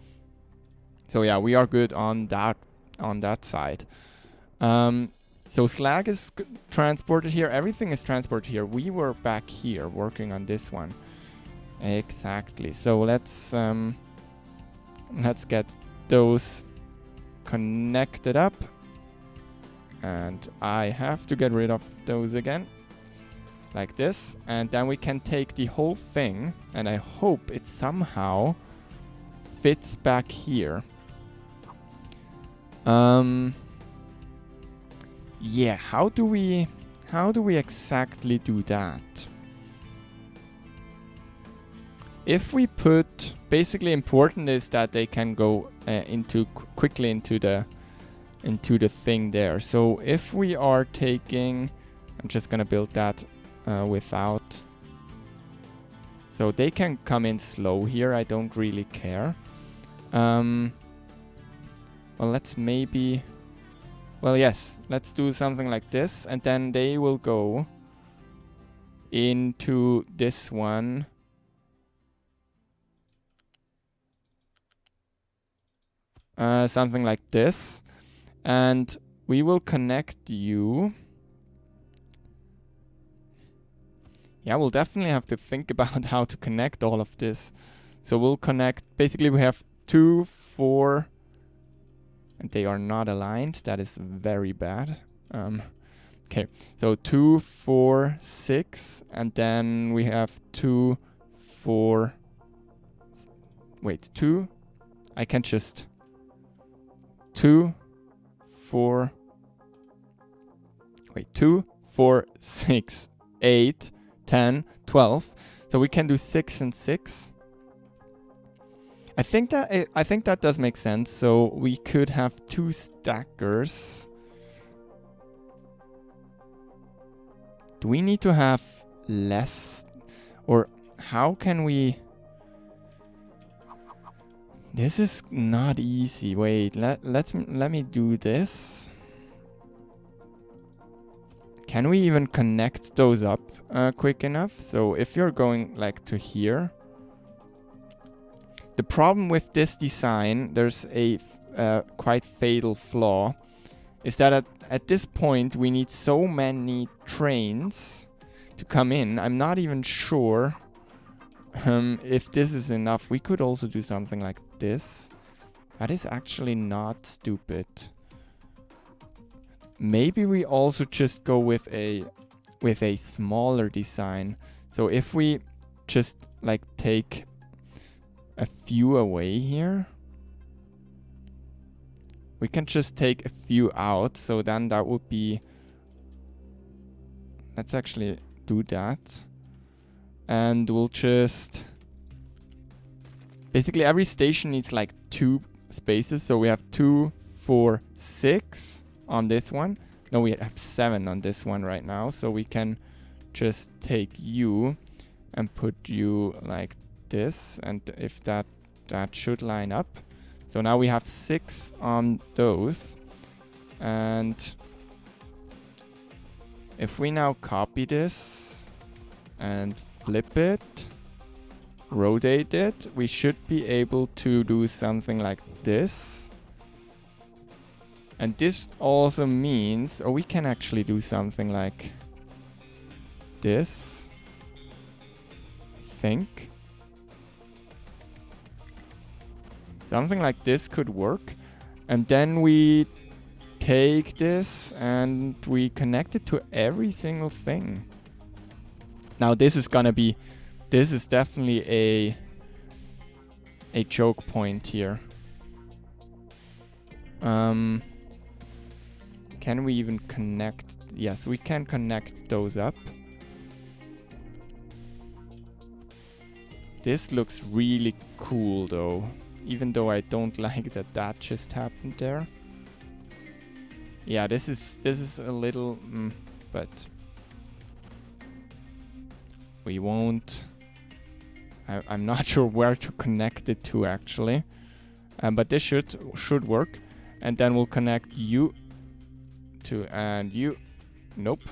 So yeah, we are good on that side. So slag is transported here. Everything is transported here. We were back here working on this one. Exactly. So let's get those connected up. And I have to get rid of those again. Like this. And then we can take the whole thing. And I hope it somehow fits back here. Yeah, how do we exactly do that? If we put, basically important is that they can go quickly into the thing there. So if we are taking, I'm just gonna build that without. So they can come in slow here. I don't really care. Well, let's maybe. Well, yes, let's do something like this, and then they will go into this one. Something like this. And we will connect you. Yeah, we'll definitely have to think about how to connect all of this. So we'll connect, basically we have 2, 4, and they are not aligned. That is very bad. Okay, so 2, 4, 6, and then we have 2, 4. Wait, 2. I can just 2, 4. Wait, 2, 4, 6, 8, 10, 12. So we can do 6 and 6. I think that does make sense. So we could have 2 stackers. Do we need to have less, or how can we? This is not easy. Wait, let me do this. Can we even connect those up quick enough? So if you're going like to here, the problem with this design, there's a quite fatal flaw, is that at this point we need so many trains to come in. I'm not even sure if this is enough. We could also do something like this. That is actually not stupid. Maybe we also just go with a smaller design. So if we just like take a few away here, we can just take a few out. So then that would be, let's actually do that. And we'll just, basically every station needs like 2 spaces. So we have 2, 4, 6 on this one. No, we have 7 on this one right now. So we can just take you and put you like this. And if that should line up. So now we have 6 on those. And if we now copy this and flip it, rotate it, we should be able to do something like this. And this also means, or we can actually do something like this, I think. Something like this could work. And then we take this and we connect it to every single thing. Now this is definitely a choke point here. Can we even connect? Yes, we can connect those up. This looks really cool though. Even though I don't like that just happened there. Yeah, this is a little, but we won't. I'm not sure where to connect it to actually, but this should work. And then we'll connect you to and you. Nope,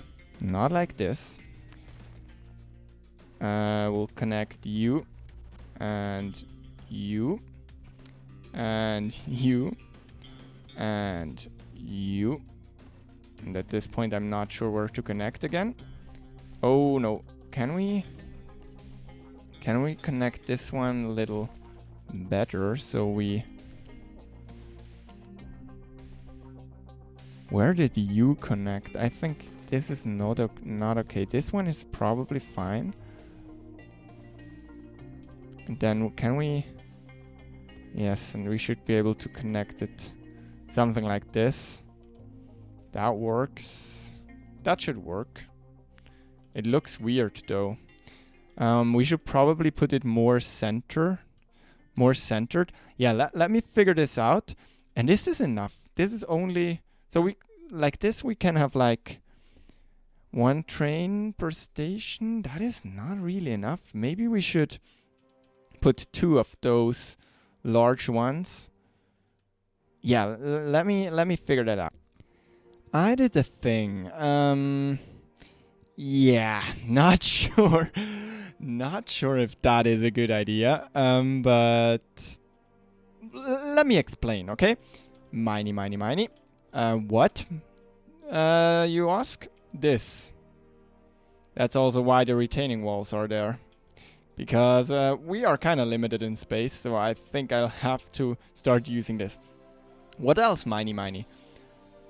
not like this. We'll connect you and you. And you and you, and at this point I'm not sure where to connect again. Oh no, can we connect this one a little better? So where did you connect? I think this is not okay. This one is probably fine. And then can we? Yes, and we should be able to connect it something like this. That works. That should work. It looks weird though. We should probably put it more centered. Yeah, let me figure this out. And this is enough. This is only, so we like this we can have like 1 train per station. That is not really enough. Maybe we should put 2 of those large ones. Yeah, let me figure that out. I did the thing. Yeah, not sure. Not sure if that is a good idea. But let me explain, okay? Miny. What? You ask? This. That's also why the retaining walls are there. because we are kind of limited in space, so I think I'll have to start using this. What else, miny?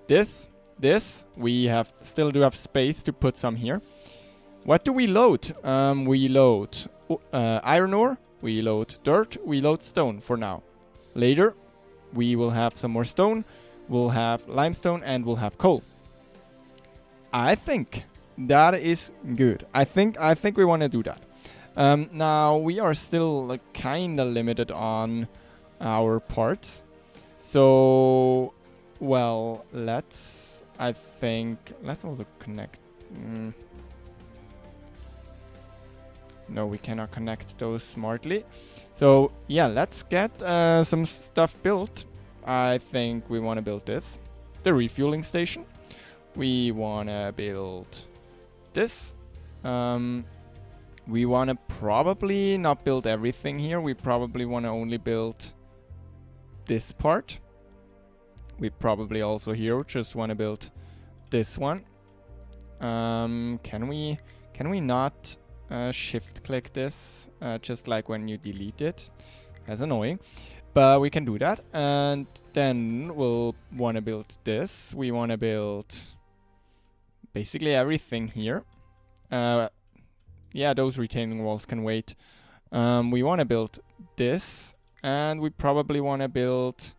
This, we still do have space to put some here. What do we load? We load iron ore, we load dirt, we load stone for now. Later, we will have some more stone, we'll have limestone, and we'll have coal. I think that is good. I think we want to do that. Now, we are still kind of limited on our parts. So, well, let's also connect. No, we cannot connect those smartly. So, yeah, let's get some stuff built. I think we want to build this. The refueling station. We want to build this. We want to probably not build everything here. We probably want to only build this part. We probably also here just want to build this one. Can we not shift click this just like when you delete it? That's annoying, but we can do that. And then we'll want to build this. We want to build basically everything here. Yeah, those retaining walls can wait. We want to build this, and we probably want to build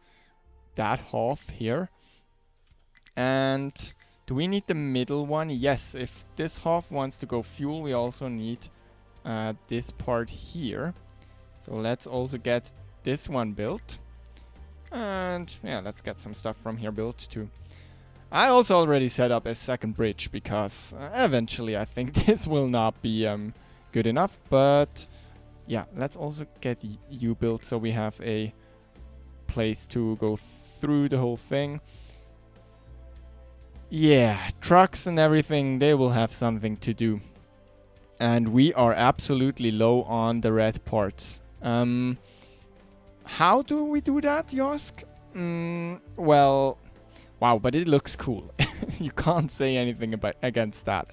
that half here. And do we need the middle one? Yes, if this half wants to go fuel, we also need this part here. So let's also get this one built. And yeah, let's get some stuff from here built too. I also already set up a second bridge because eventually I think this will not be good enough. But yeah, let's also get you built so we have a place to go through the whole thing. Yeah, trucks and everything, they will have something to do. And we are absolutely low on the red parts. How do we do that, you ask? Well, wow, but it looks cool. You can't say anything against that.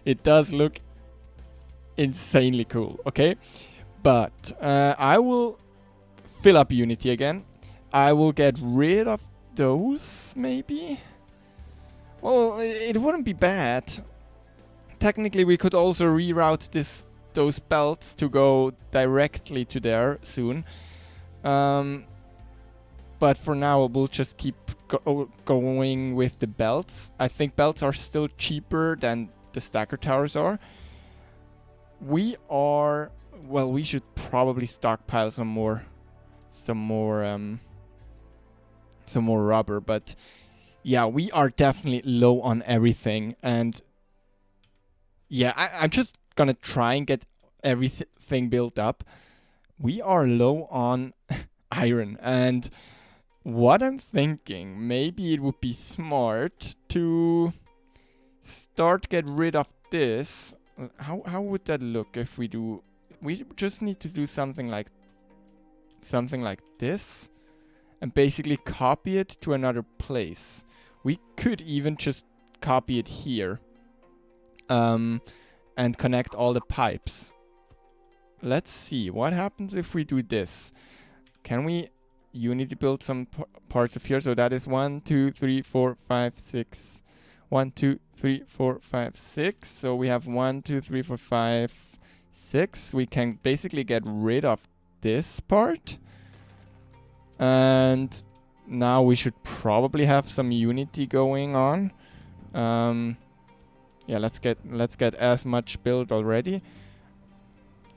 It does look insanely cool, okay? But I will fill up Unity again. I will get rid of those, maybe? Well, it wouldn't be bad. Technically, we could also reroute those belts to go directly to there soon. But for now, we'll just keep going with the belts. I think belts are still cheaper than the stacker towers are. We should probably stockpile some more rubber, but yeah, we are definitely low on everything. And yeah, I'm just gonna try and get everything built up. We are low on iron, and what I'm thinking, maybe it would be smart to start get rid of this. How would that look if we do? We just need to do something like this, and basically copy it to another place. We could even just copy it here, and connect all the pipes. Let's see what happens if we do this. Can we? You need to build some parts of here. So that is 1, 2, 3, 4, 5, 6. 1, 2, 3, 4, 5, 6. So we have 1, 2, 3, 4, 5, 6. We can basically get rid of this part. And now we should probably have some Unity going on. Yeah, let's get as much built already.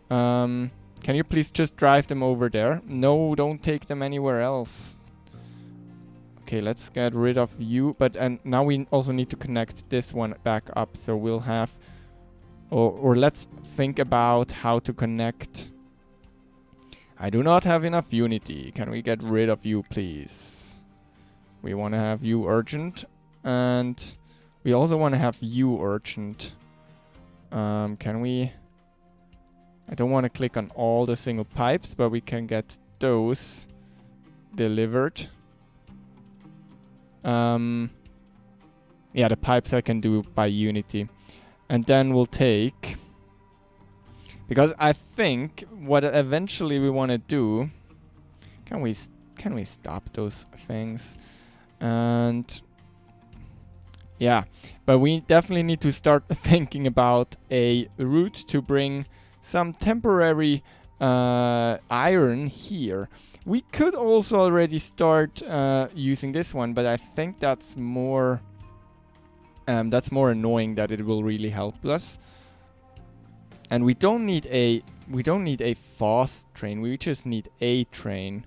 Can you please just drive them over there? No, don't take them anywhere else. Okay, let's get rid of you. And now we also need to connect this one back up. So we'll have... Or let's think about how to connect. I do not have enough Unity. Can we get rid of you, please? We want to have you urgent. And we also want to have you urgent. Can we... I don't want to click on all the single pipes, but we can get those delivered. Yeah, the pipes I can do by Unity. And then we'll take Because I think what eventually we want to do... Can we stop those things? And... yeah, but we definitely need to start thinking about a route to bring some temporary iron here. We could also already start using this one, but I think that's more annoying that it will really help us. And we don't need a fast train. We just need a train.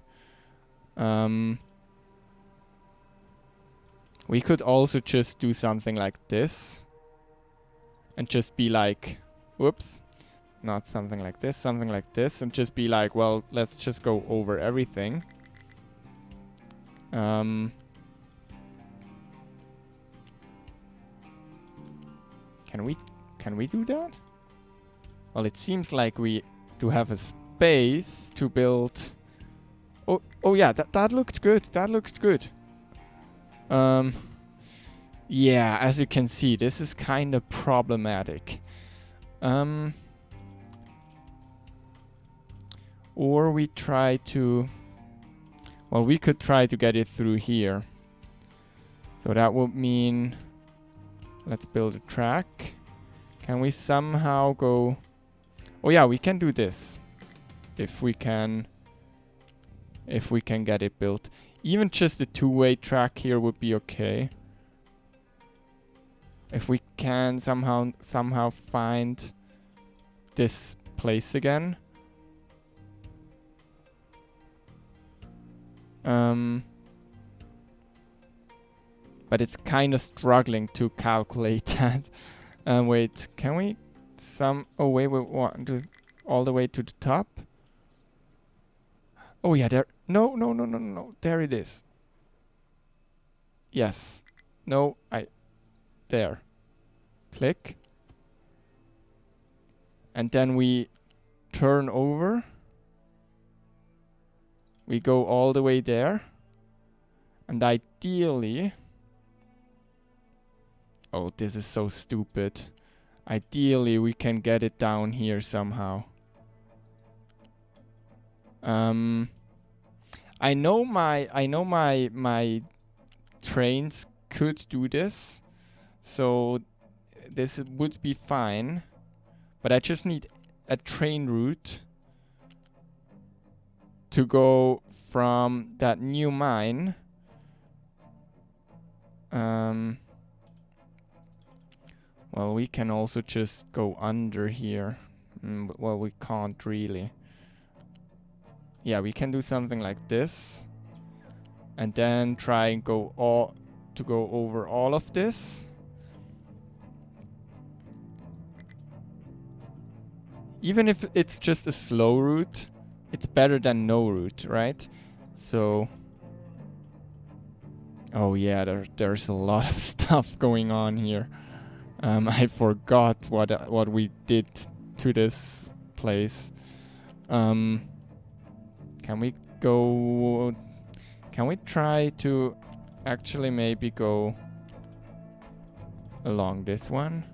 We could also just do something like this. And just be like, whoops. Not something like this, something like this. And just be like, well, let's just go over everything. Can we do that? Well, it seems like we do have a space to build. Oh yeah, that looked good. That looked good. Yeah, as you can see, this is kind of problematic. Or we try to... well, we could try to get it through here. So that would mean... let's build a track. Can we somehow go... oh yeah, we can do this. If we can get it built. Even just a two-way track here would be okay. If we can somehow find this place again. But it's kind of struggling to calculate that. Wait, can we oh wait, we want to all the way to the top? Oh yeah, there. No. There it is. Yes. No, there. Click. And then we turn over. We go all the way there. And ideally... oh, this is so stupid. Ideally, we can get it down here somehow. I know my trains could do this, so this would be fine. But I just need a train route to go from that new mine. Well, we can also just go under here. Well, we can't really. Yeah, we can do something like this. And then try and go over all of this. Even if it's just a slow route, it's better than no route, right? So... oh yeah, there's a lot of stuff going on here. I forgot what we did to this place. Can we go... can we try to actually maybe go along this one?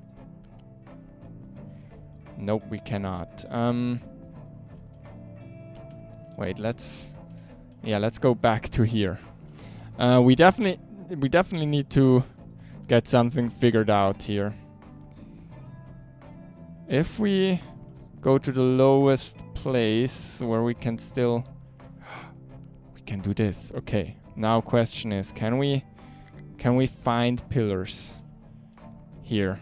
Nope, we cannot. Wait, let's go back to here. We definitely need to get something figured out here. If we go to the lowest place where we can still... we can do this. Okay. Now question is, can we find pillars here?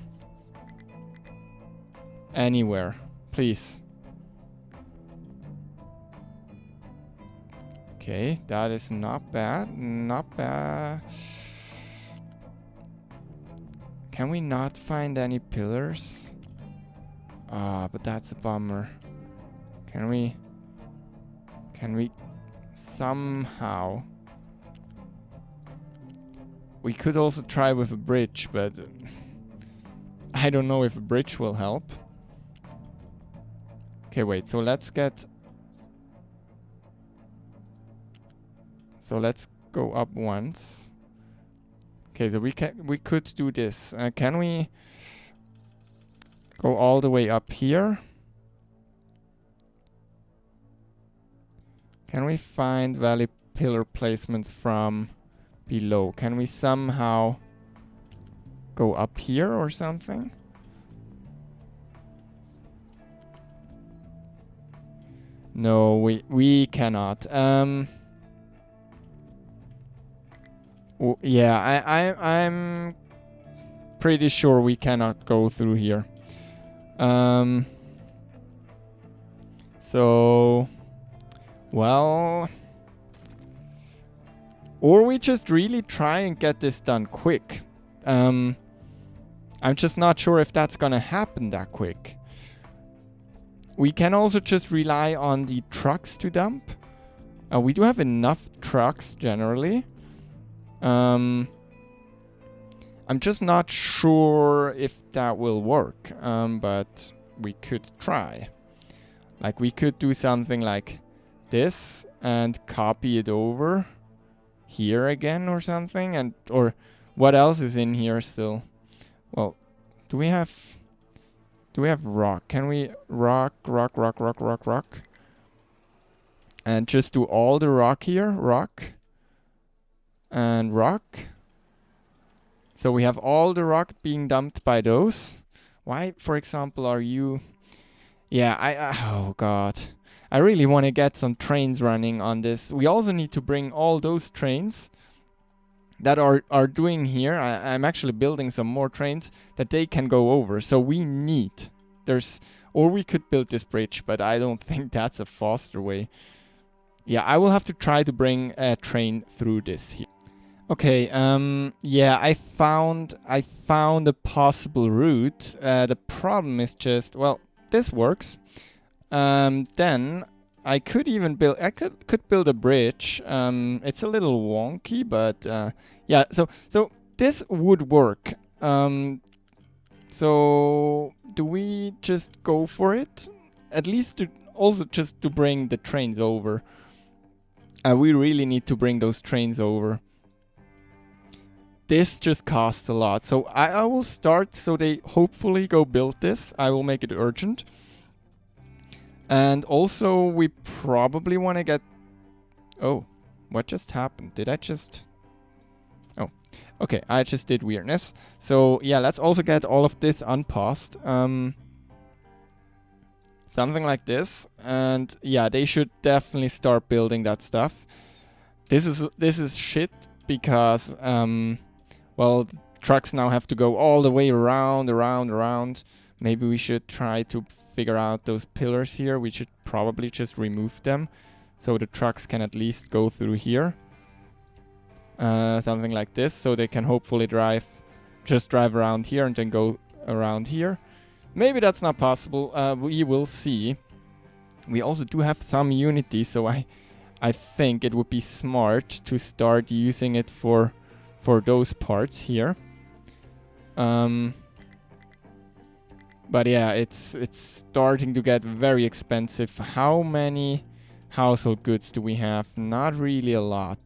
Anywhere, please. Okay, that is not bad. Not bad. Can we not find any pillars? But that's a bummer. Can we somehow... we could also try with a bridge, but I don't know if a bridge will help. Okay, wait, so let's go up once. Okay, so we could do this. Can we go all the way up here? Can we find valley pillar placements from below? Can we somehow go up here or something? No, we cannot. Yeah, I'm pretty sure we cannot go through here. So, well, or we just really try and get this done quick. I'm just not sure if that's gonna happen that quick. We can also just rely on the trucks to dump. We do have enough trucks generally. I'm just not sure if that will work, but we could try. Like we could do something like this and copy it over here again or something, and or what else is in here still? Well, do we have rock? Can we rock? And just do all the rock here, rock and rock. So we have all the rock being dumped by those. Why, for example, are you... Yeah, oh god. I really want to get some trains running on this. We also need to bring all those trains that are doing here. I'm actually building some more trains that they can go over. So we need... Or we could build this bridge, but I don't think that's a faster way. Yeah, I will have to try to bring a train through this here. Okay, yeah, I found a possible route. The problem is just, well, this works. Then I could even build, I could build a bridge. It's a little wonky, but yeah, so this would work. So do we just go for it? At least also just to bring the trains over. We really need to bring those trains over. This just costs a lot. So I will start, so they hopefully go build this. I will make it urgent. And also we probably want to get... Oh, what just happened? Did I just... Oh, okay, I just did weirdness. So yeah, let's also get all of this unpaused. Something like this. And yeah, they should definitely start building that stuff. This is shit because... well, the trucks now have to go all the way around. Maybe we should try to figure out those pillars here. We should probably just remove them so the trucks can at least go through here. Something like this, so they can hopefully just drive around here and then go around here. Maybe that's not possible. We will see. We also do have some Unity, so I think it would be smart to start using it for those parts here. But yeah, it's starting to get very expensive. How many household goods do we have? Not really a lot.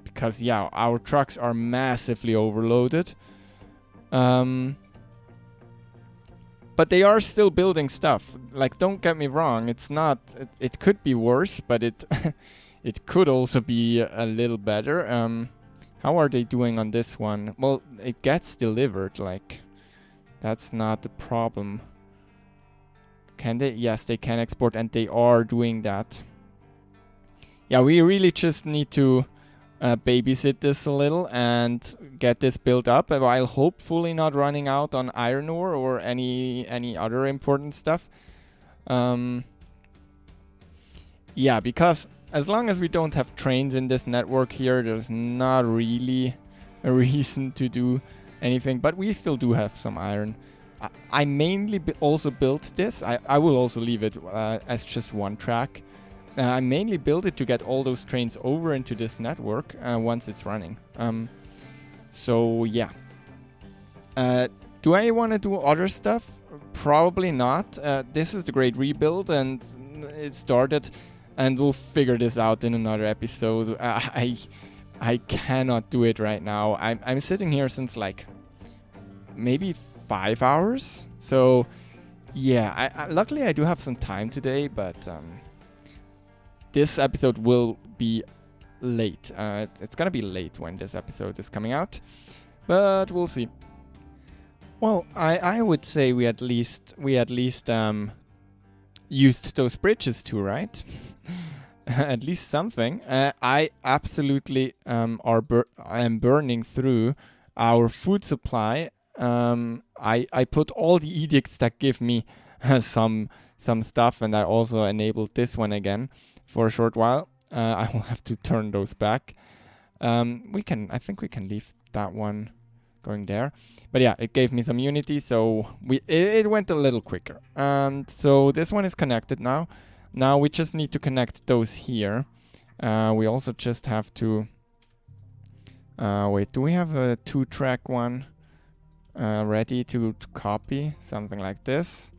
Because yeah, our trucks are massively overloaded. But they are still building stuff. Like, don't get me wrong, it's not... It could be worse, but it it could also be a little better. How are they doing on this one? Well, it gets delivered, like... That's not the problem. Can they? Yes, they can export, and they are doing that. Yeah, we really just need to babysit this a little and get this built up, while hopefully not running out on iron ore or any other important stuff. Yeah, because as long as we don't have trains in this network here, there's not really a reason to do anything, but we still do have some iron. I mainly also built this. I will also leave it as just one track. I mainly built it to get all those trains over into this network once it's running. So yeah. Do I want to do other stuff? Probably not. This is the great rebuild, and it started, and we'll figure this out in another episode. I cannot do it right now. I'm sitting here since like maybe 5 hours. So yeah, luckily I do have some time today, but this episode will be late. It's gonna be late when this episode is coming out, but we'll see. Well, I would say we at least used those bridges too, right? At least something. I absolutely I am burning through our food supply. I put all the edicts that give me some stuff, and I also enabled this one again for a short while. I will have to turn those back. I think we can leave that one going there. But yeah, it gave me some unity, so it went a little quicker. And so this one is connected now. Now we just need to connect those here. We also just have to... wait, do we have a 2-track one ready to copy? Something like this.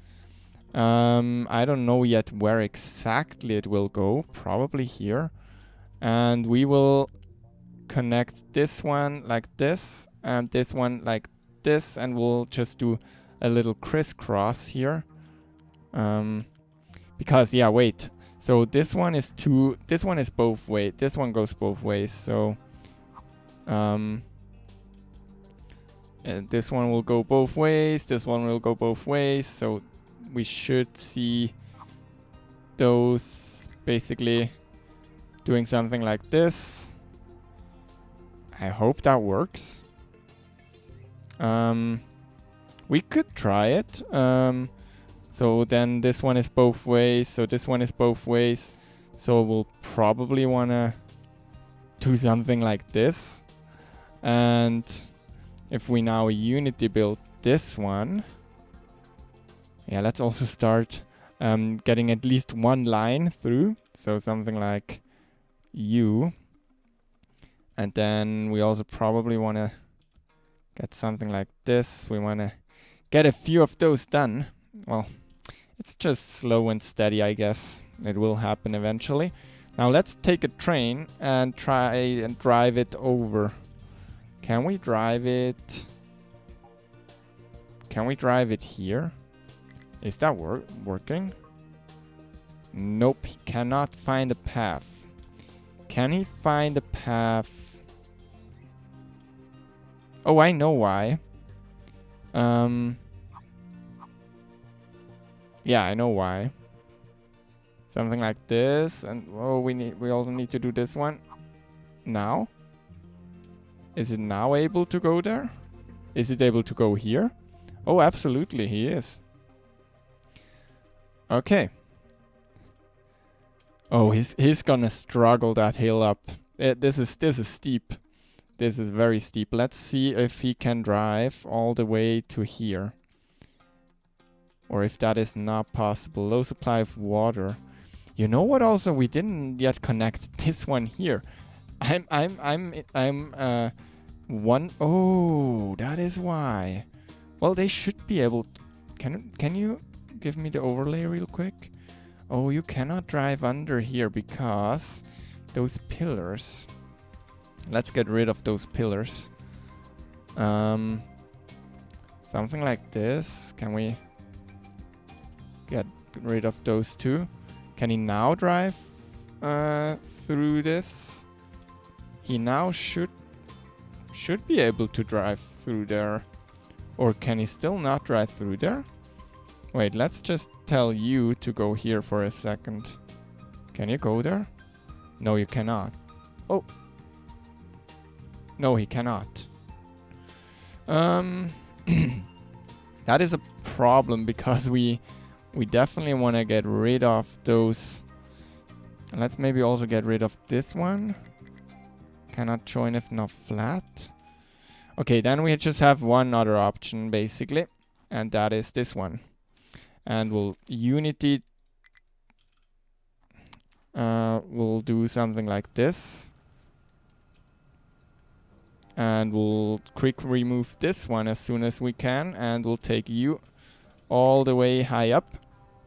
I don't know yet where exactly it will go. Probably here. And we will connect this one like this. And this one like this. And we'll just do a little crisscross here. Because, yeah, wait. So this one is this one is both ways. This one goes both ways. So, and this one will go both ways. This one will go both ways. So we should see those basically doing something like this. I hope that works. We could try it. So then this one is both ways. So this one is both ways. So we'll probably want to do something like this. And if we now unity build this one. Yeah, let's also start getting at least one line through. So something like U. And then we also probably want to get something like this. We want to get a few of those done. Well, it's just slow and steady, I guess. It will happen eventually. Now let's take a train and try and drive it over. Can we drive it? Can we drive it here? Is that working? Nope, he cannot find a path. Can he find a path? Oh, I know why. Yeah, I know why. Something like this, and oh, we also need to do this one. Now? Is it now able to go there? Is it able to go here? Oh, absolutely, he is. Okay. Oh, he's gonna struggle that hill up. This is steep. This is very steep. Let's see if he can drive all the way to here. Or if that is not possible. Low supply of water. You know what? Also, we didn't yet connect this one here. One. Oh, that is why. Well, they should be able. Can you give me the overlay real quick? Oh, you cannot drive under here because those pillars. Let's get rid of those pillars. Something like this. Can we get rid of those two? Can he now drive through this? He now should be able to drive through there. Or can he still not drive through there? Wait, let's just tell you to go here for a second. Can you go there? No, you cannot. Oh. No, he cannot. That is a problem because we definitely want to get rid of those. Let's maybe also get rid of this one. Cannot join if not flat. Okay, then we just have one other option basically, and that is this one. And we'll unity. We'll do something like this. And we'll quick remove this one as soon as we can. And we'll take you all the way high up.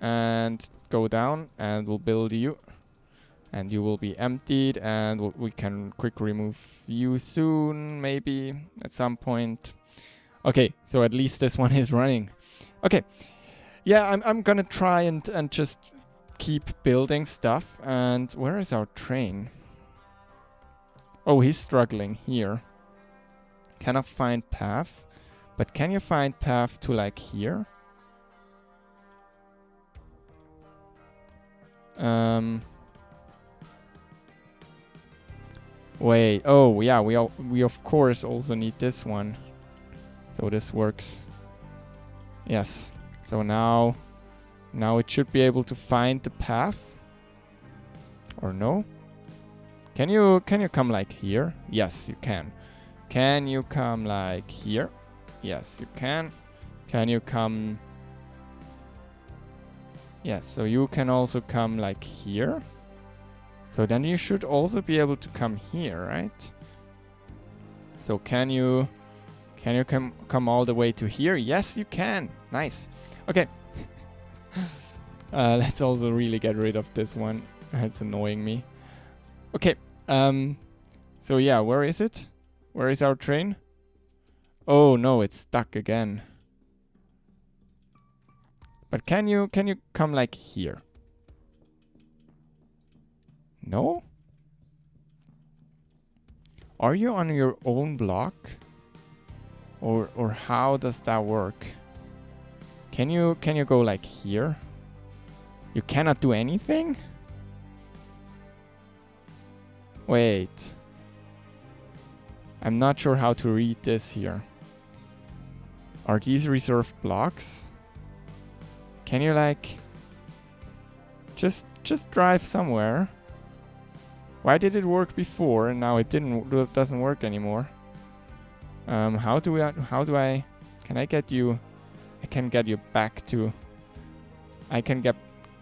And go down. And we'll build you. And you will be emptied. And we can quick remove you soon. Maybe at some point. Okay, so at least this one is running. Okay. Yeah, I'm gonna try and just keep building stuff. And where is our train? Oh, he's struggling here. Cannot find path. But can you find path to like here? Wait. Oh, yeah. We of course also need this one. So this works. Yes. So now it should be able to find the path. Or no? Can you come like here? Yes, you can. Can you come like here? Yes, you can. Can you come? Yes, so you can also come like here. So then you should also be able to come here, right? So can you come all the way to here? Yes, you can. Nice. Okay. Let's also really get rid of this one. It's annoying me. Okay. So yeah, where is it? Where is our train? Oh no, it's stuck again. But can you come like here? No? Are you on your own block? Or how does that work? Can you go like here? You cannot do anything? Wait. I'm not sure how to read this here. Are these reserved blocks? Can you like just drive somewhere? Why did it work before and now it doesn't work anymore? How do I can I get you? I can get you back to. I can get.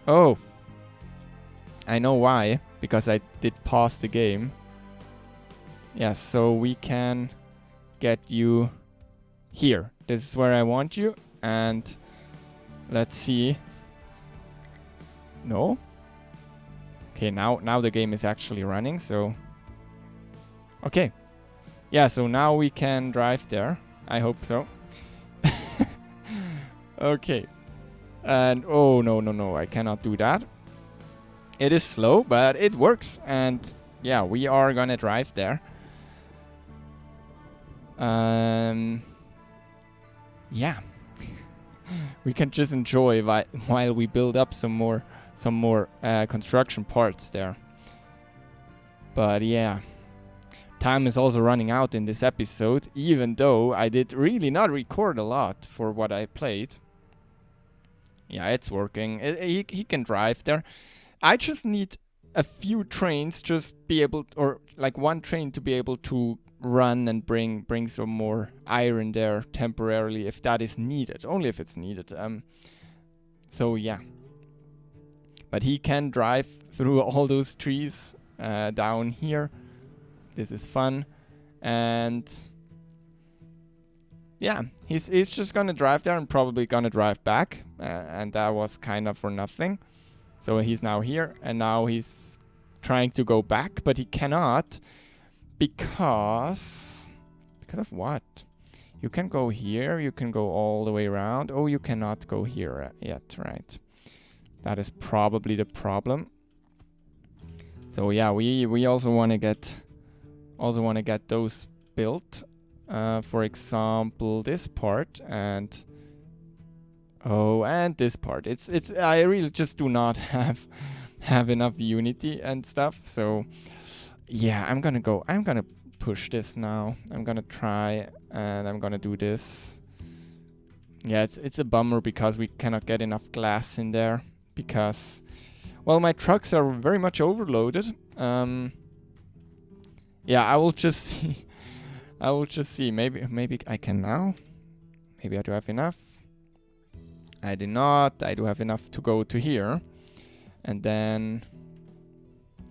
Oh, I know why. Because I did pause the game. Yes, so we can get you here. This is where I want you. And let's see. No. Okay, now the game is actually running. So. Okay. Yeah, so now we can drive there. I hope so. Okay. And oh, no, I cannot do that. It is slow, but it works. And yeah, we are gonna drive there. Yeah. We can just enjoy while we build up some more construction parts there. But yeah. Time is also running out in this episode, even though I did really not record a lot for what I played. Yeah, it's working. He can drive there. I just need a few trains, just be able, or like one train to be able to run and bring some more iron there temporarily if that is needed. Only if it's needed. So yeah. But he can drive through all those trees down here. This is fun. And yeah, he's just gonna drive there and probably gonna drive back. And that was kind of for nothing. So he's now here and now he's trying to go back, but he cannot because of what? You can go here, you can go all the way around. Oh, you cannot go here yet, right? That is probably the problem. So yeah, we also want to get those built. For example, this part and this part. It's I really just do not have enough unity and stuff. So yeah, I'm gonna push this now. I'm gonna try and I'm gonna do this. Yeah, it's a bummer because we cannot get enough glass in there because, well, my trucks are very much overloaded. Yeah, I will just see. I will just see. Maybe I can now. Maybe I do have enough. I do not. I do have enough to go to here. And then,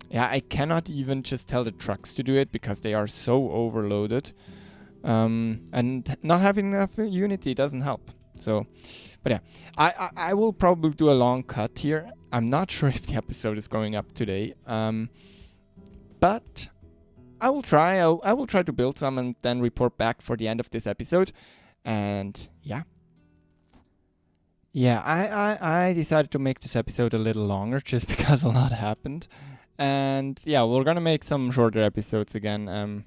yeah, I cannot even just tell the trucks to do it because they are so overloaded. And not having enough unity doesn't help. So, but yeah, I will probably do a long cut here. I'm not sure if the episode is going up today. But I will try. I will try to build some and then report back for the end of this episode. And yeah. Yeah, I decided to make this episode a little longer just because a lot happened. And yeah, we're gonna make some shorter episodes again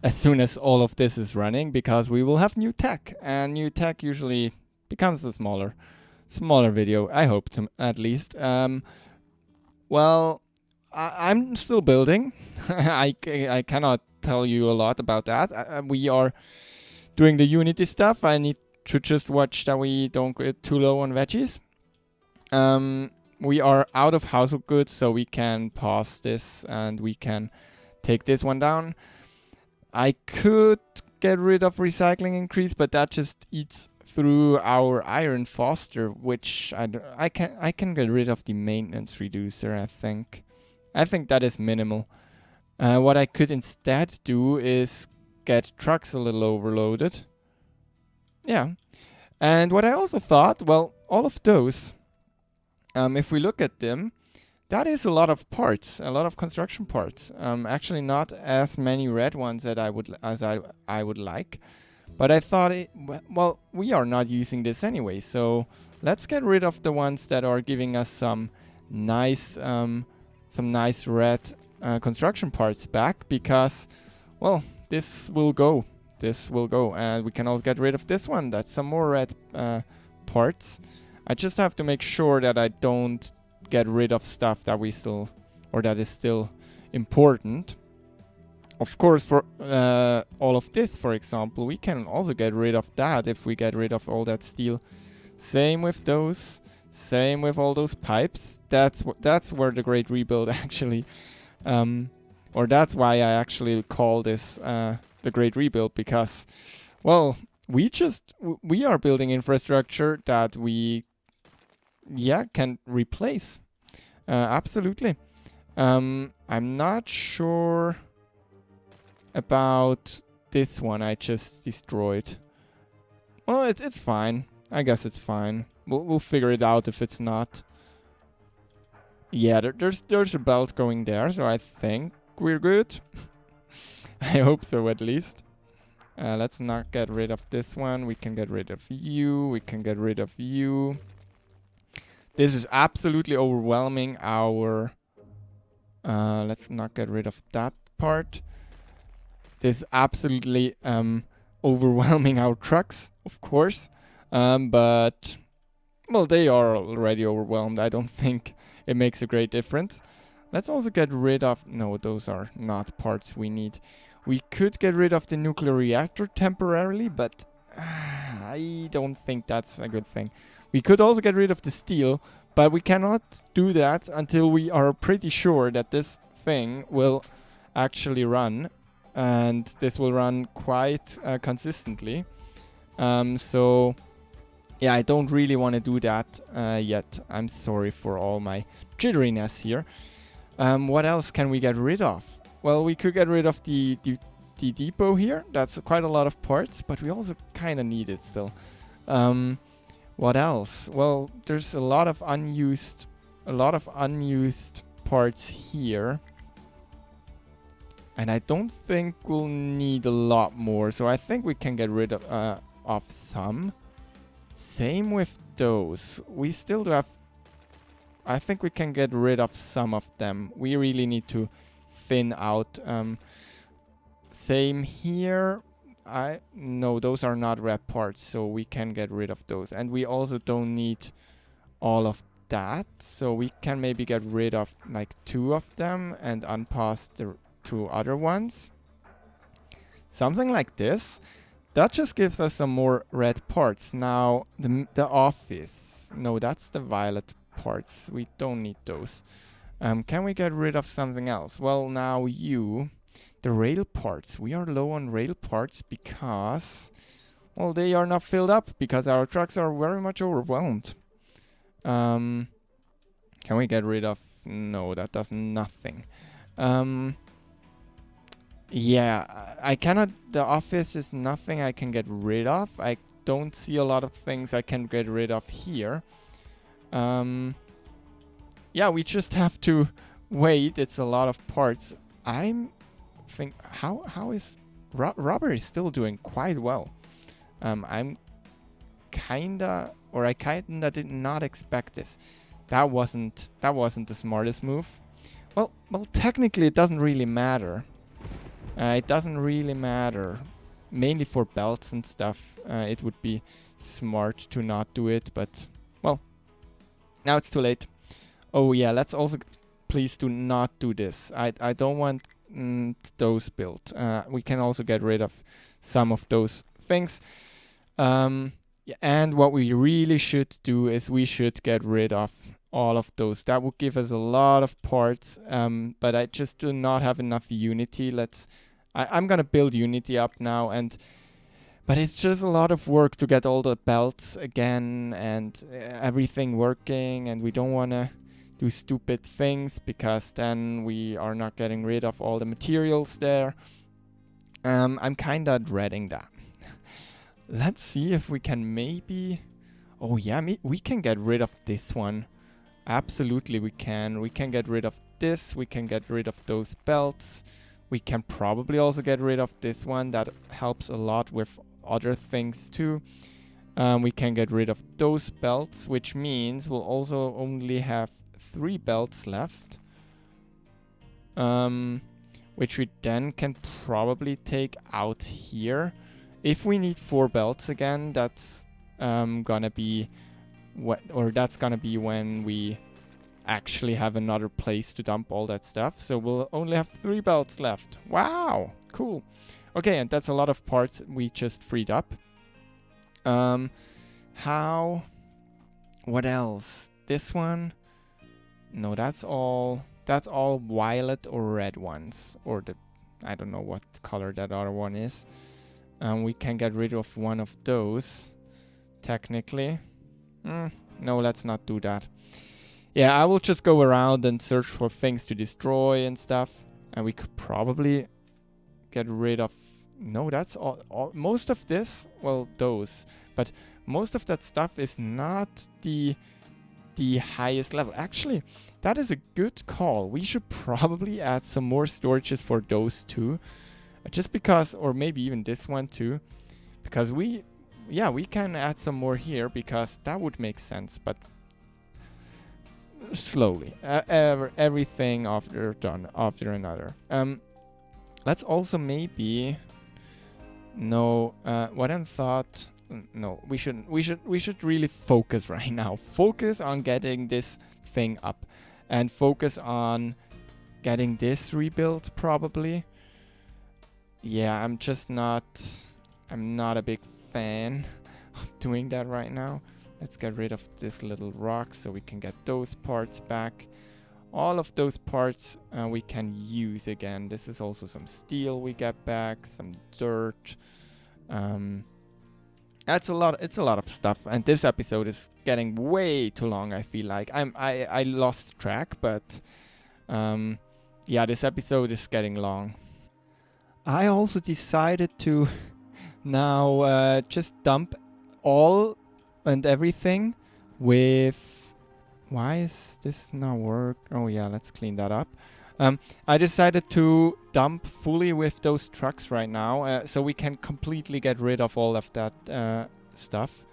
as soon as all of this is running, because we will have new tech, and new tech usually becomes a smaller video. I hope to, at least. Well, I'm still building. I cannot tell you a lot about that. We are doing the Unity stuff. I need to just watch that we don't get too low on veggies. We are out of household goods, so we can pause this and we can take this one down. I could get rid of recycling increase, but that just eats through our iron faster, which I can get rid of the maintenance reducer. I think that is minimal. What I could instead do is get trucks a little overloaded. Yeah, and what I also thought, well, all of those, if we look at them, that is a lot of parts, a lot of construction parts. Actually, not as many red ones that I would like, but I thought, well, we are not using this anyway, so let's get rid of the ones that are giving us some nice red construction parts back, because, well, this will go, and we can also get rid of this one. That's some more red parts. I just have to make sure that I don't get rid of stuff that that is still important. Of course, for all of this, for example, we can also get rid of that if we get rid of all that steel. Same with those. Same with all those pipes. That's where the great rebuild actually, or that's why I actually call this the great rebuild, because, well, we are building infrastructure that we can replace. Absolutely. I'm not sure about this one I just destroyed. Well, it's fine. I guess it's fine. We'll figure it out if it's not. Yeah, there's a belt going there, so I think we're good. I hope so, at least. Let's not get rid of this one. We can get rid of you. We can get rid of you. This is absolutely overwhelming our... let's not get rid of that part. This is absolutely overwhelming our trucks, of course. But, well, they are already overwhelmed. I don't think it makes a great difference. Let's also get rid of... No, those are not parts we need. We could get rid of the nuclear reactor temporarily, but I don't think that's a good thing. We could also get rid of the steel, but we cannot do that until we are pretty sure that this thing will actually run, and this will run quite consistently. So, yeah, I don't really want to do that yet. I'm sorry for all my jitteriness here. What else can we get rid of? Well, we could get rid of the depot here. That's quite a lot of parts, but we also kind of need it still. What else? Well, there's a lot of unused parts here, and I don't think we'll need a lot more. So I think we can get rid of some. Same with those. We still do have... I think we can get rid of some of them. We really need to thin out. Same here. No, those are not red parts, so we can get rid of those. And we also don't need all of that, so we can maybe get rid of like 2 of them and unpass the 2 other ones. Something like this. That just gives us some more red parts. Now, the office. No, that's the violet parts. We don't need those. Can we get rid of something else? Well, now the rail parts. We are low on rail parts because, well, they are not filled up because our trucks are very much overwhelmed. Can we get rid of... No, that does nothing. Yeah, I cannot... The office is nothing I can get rid of. I don't see a lot of things I can get rid of here. Yeah, we just have to wait. It's a lot of parts. How is... Rubber is still doing quite well. I'm I kinda did not expect this. That wasn't the smartest move. Well, technically it doesn't really matter. It doesn't really matter. Mainly for belts and stuff, it would be smart to not do it, but, well, now it's too late. Oh yeah, let's also please do not do this. I don't want those built. We can also get rid of some of those things. And what we really should do is we should get rid of all of those. That would give us a lot of parts, but I just do not have enough Unity. I'm gonna build Unity up now, but it's just a lot of work to get all the belts again and everything working, and we don't wanna do stupid things because then we are not getting rid of all the materials there. I'm kinda dreading that. Let's see if we can maybe... Oh yeah, we can get rid of this one. Absolutely we can. We can get rid of this. We can get rid of those belts. We can probably also get rid of this one. That helps a lot with other things too. We can get rid of those belts, which means we'll also only have 3 belts left. Which we then can probably take out here. If we need 4 belts again, that's gonna be that's gonna be when we actually have another place to dump all that stuff. So we'll only have 3 belts left. Wow, cool. Okay, and that's a lot of parts we just freed up. What else? This one? No, that's all violet or red ones, or I don't know what color that other one is. We can get rid of one of those, technically. No, let's not do that. Yeah, I will just go around and search for things to destroy and stuff. And we could probably get rid of... No, that's all most of this, well, those. But most of that stuff is not the highest level. Actually, that is a good call. We should probably add some more storages for those two. Just because, or maybe even this one too, because we can add some more here because that would make sense, but slowly, everything after another. Let's also maybe we should really focus right now. Focus on getting this thing up, and focus on getting this rebuilt probably. Yeah, I'm not a big fan of doing that right now. Let's get rid of this little rock so we can get those parts back. All of those parts we can use again. This is also some steel we get back, some dirt. It's a lot of stuff, and this episode is getting way too long. I feel like I lost track, but yeah, this episode is getting long. I also decided to now just dump all and everything with... Why is this not work? Oh yeah, let's clean that up. I decided to dump fully with those trucks right now, so we can completely get rid of all of that stuff.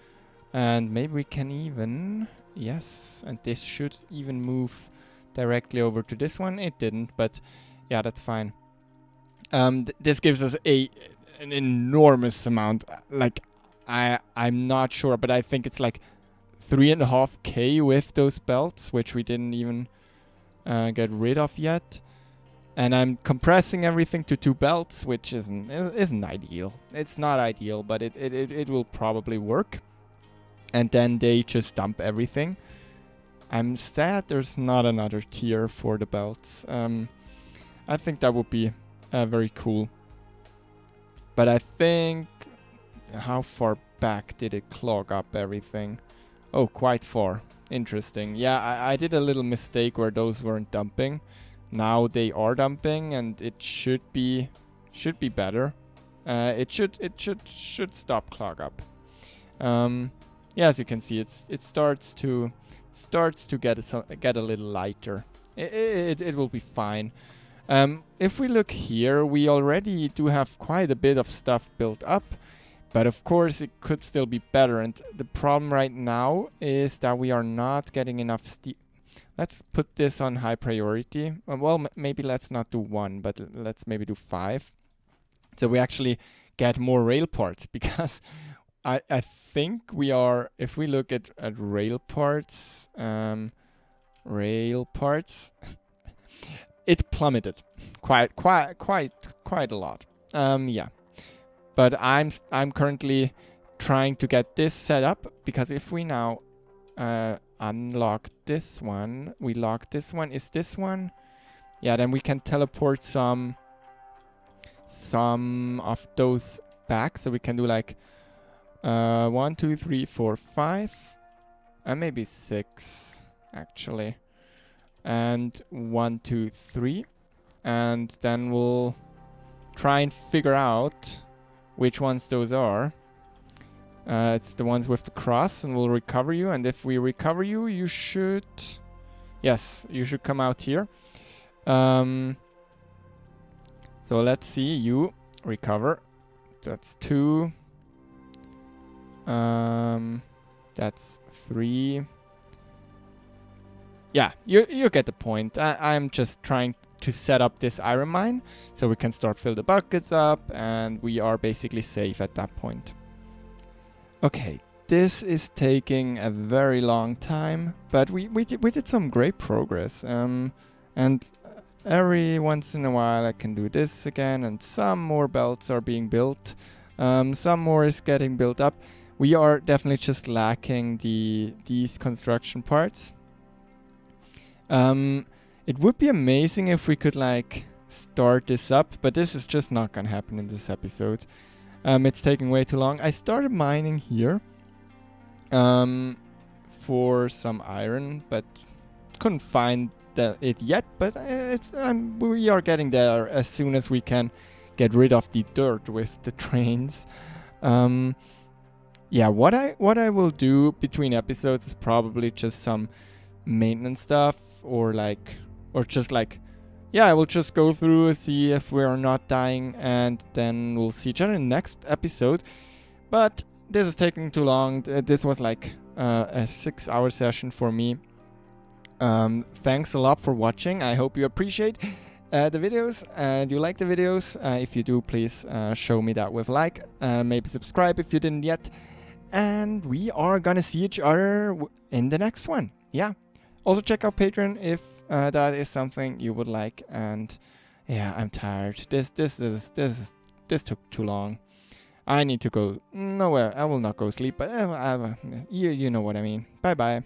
And maybe we can even... Yes, and this should even move directly over to this one. It didn't, but yeah, that's fine. This gives us an enormous amount. Like, I'm not sure, but I think it's like 3.5k with those belts, which we didn't even get rid of yet. And I'm compressing everything to 2 belts, which isn't ideal. It's not ideal, but it will probably work. And then they just dump everything. I'm sad there's not another tier for the belts. I think that would be very cool. But I think... How far back did it clog up everything? Oh, quite far. Interesting. Yeah, I did a little mistake where those weren't dumping. Now they are dumping, and it should be better. It should stop clog up. Yeah, as you can see, it starts to get a little lighter. It will be fine. If we look here, we already do have quite a bit of stuff built up, But of course, it could still be better. And the problem right now is that we are not getting enough steel. Let's put this on high priority. Well, maybe let's not do 1, but let's maybe do 5. So we actually get more rail parts, because I think we are, if we look at rail parts, it plummeted quite a lot. Yeah. But I'm currently trying to get this set up, because if we now unlock this one, we lock this one, is this one? Yeah, then we can teleport some of those back. So we can do like 1, 2, 3, 4, 5, and maybe 6 actually. And 1, 2, 3. And then we'll try and figure out which ones those are. It's the ones with the cross, and we'll recover you. And if we recover you, you should... Yes, you should come out here. So let's see, you recover. That's 2. That's 3. Yeah, you get the point. I'm just trying to set up this iron mine so we can start fill the buckets up, and we are basically safe at that point. Okay, this is taking a very long time, but we did some great progress. And every once in a while I can do this again, and some more belts are being built. Some more is getting built up. We are definitely just lacking these construction parts. It would be amazing if we could like start this up, but this is just not gonna happen in this episode. It's taking way too long. I started mining here for some iron, but couldn't find it yet. But we are getting there as soon as we can get rid of the dirt with the trains. Yeah, what I will do between episodes is probably just some maintenance stuff, or just like, yeah, I will just go through, see if we are not dying, and then we'll see each other in the next episode. But this is taking too long. This was like a 6-hour session for me. Thanks a lot for watching. I hope you appreciate the videos and you like the videos. If you do, please show me that with a like. Maybe subscribe if you didn't yet. And we are gonna see each other in the next one. Yeah. Also check out Patreon if that is something you would like. And yeah, I'm tired. This took too long. I need to go. Nowhere. I will not go sleep. But you know what I mean. Bye bye.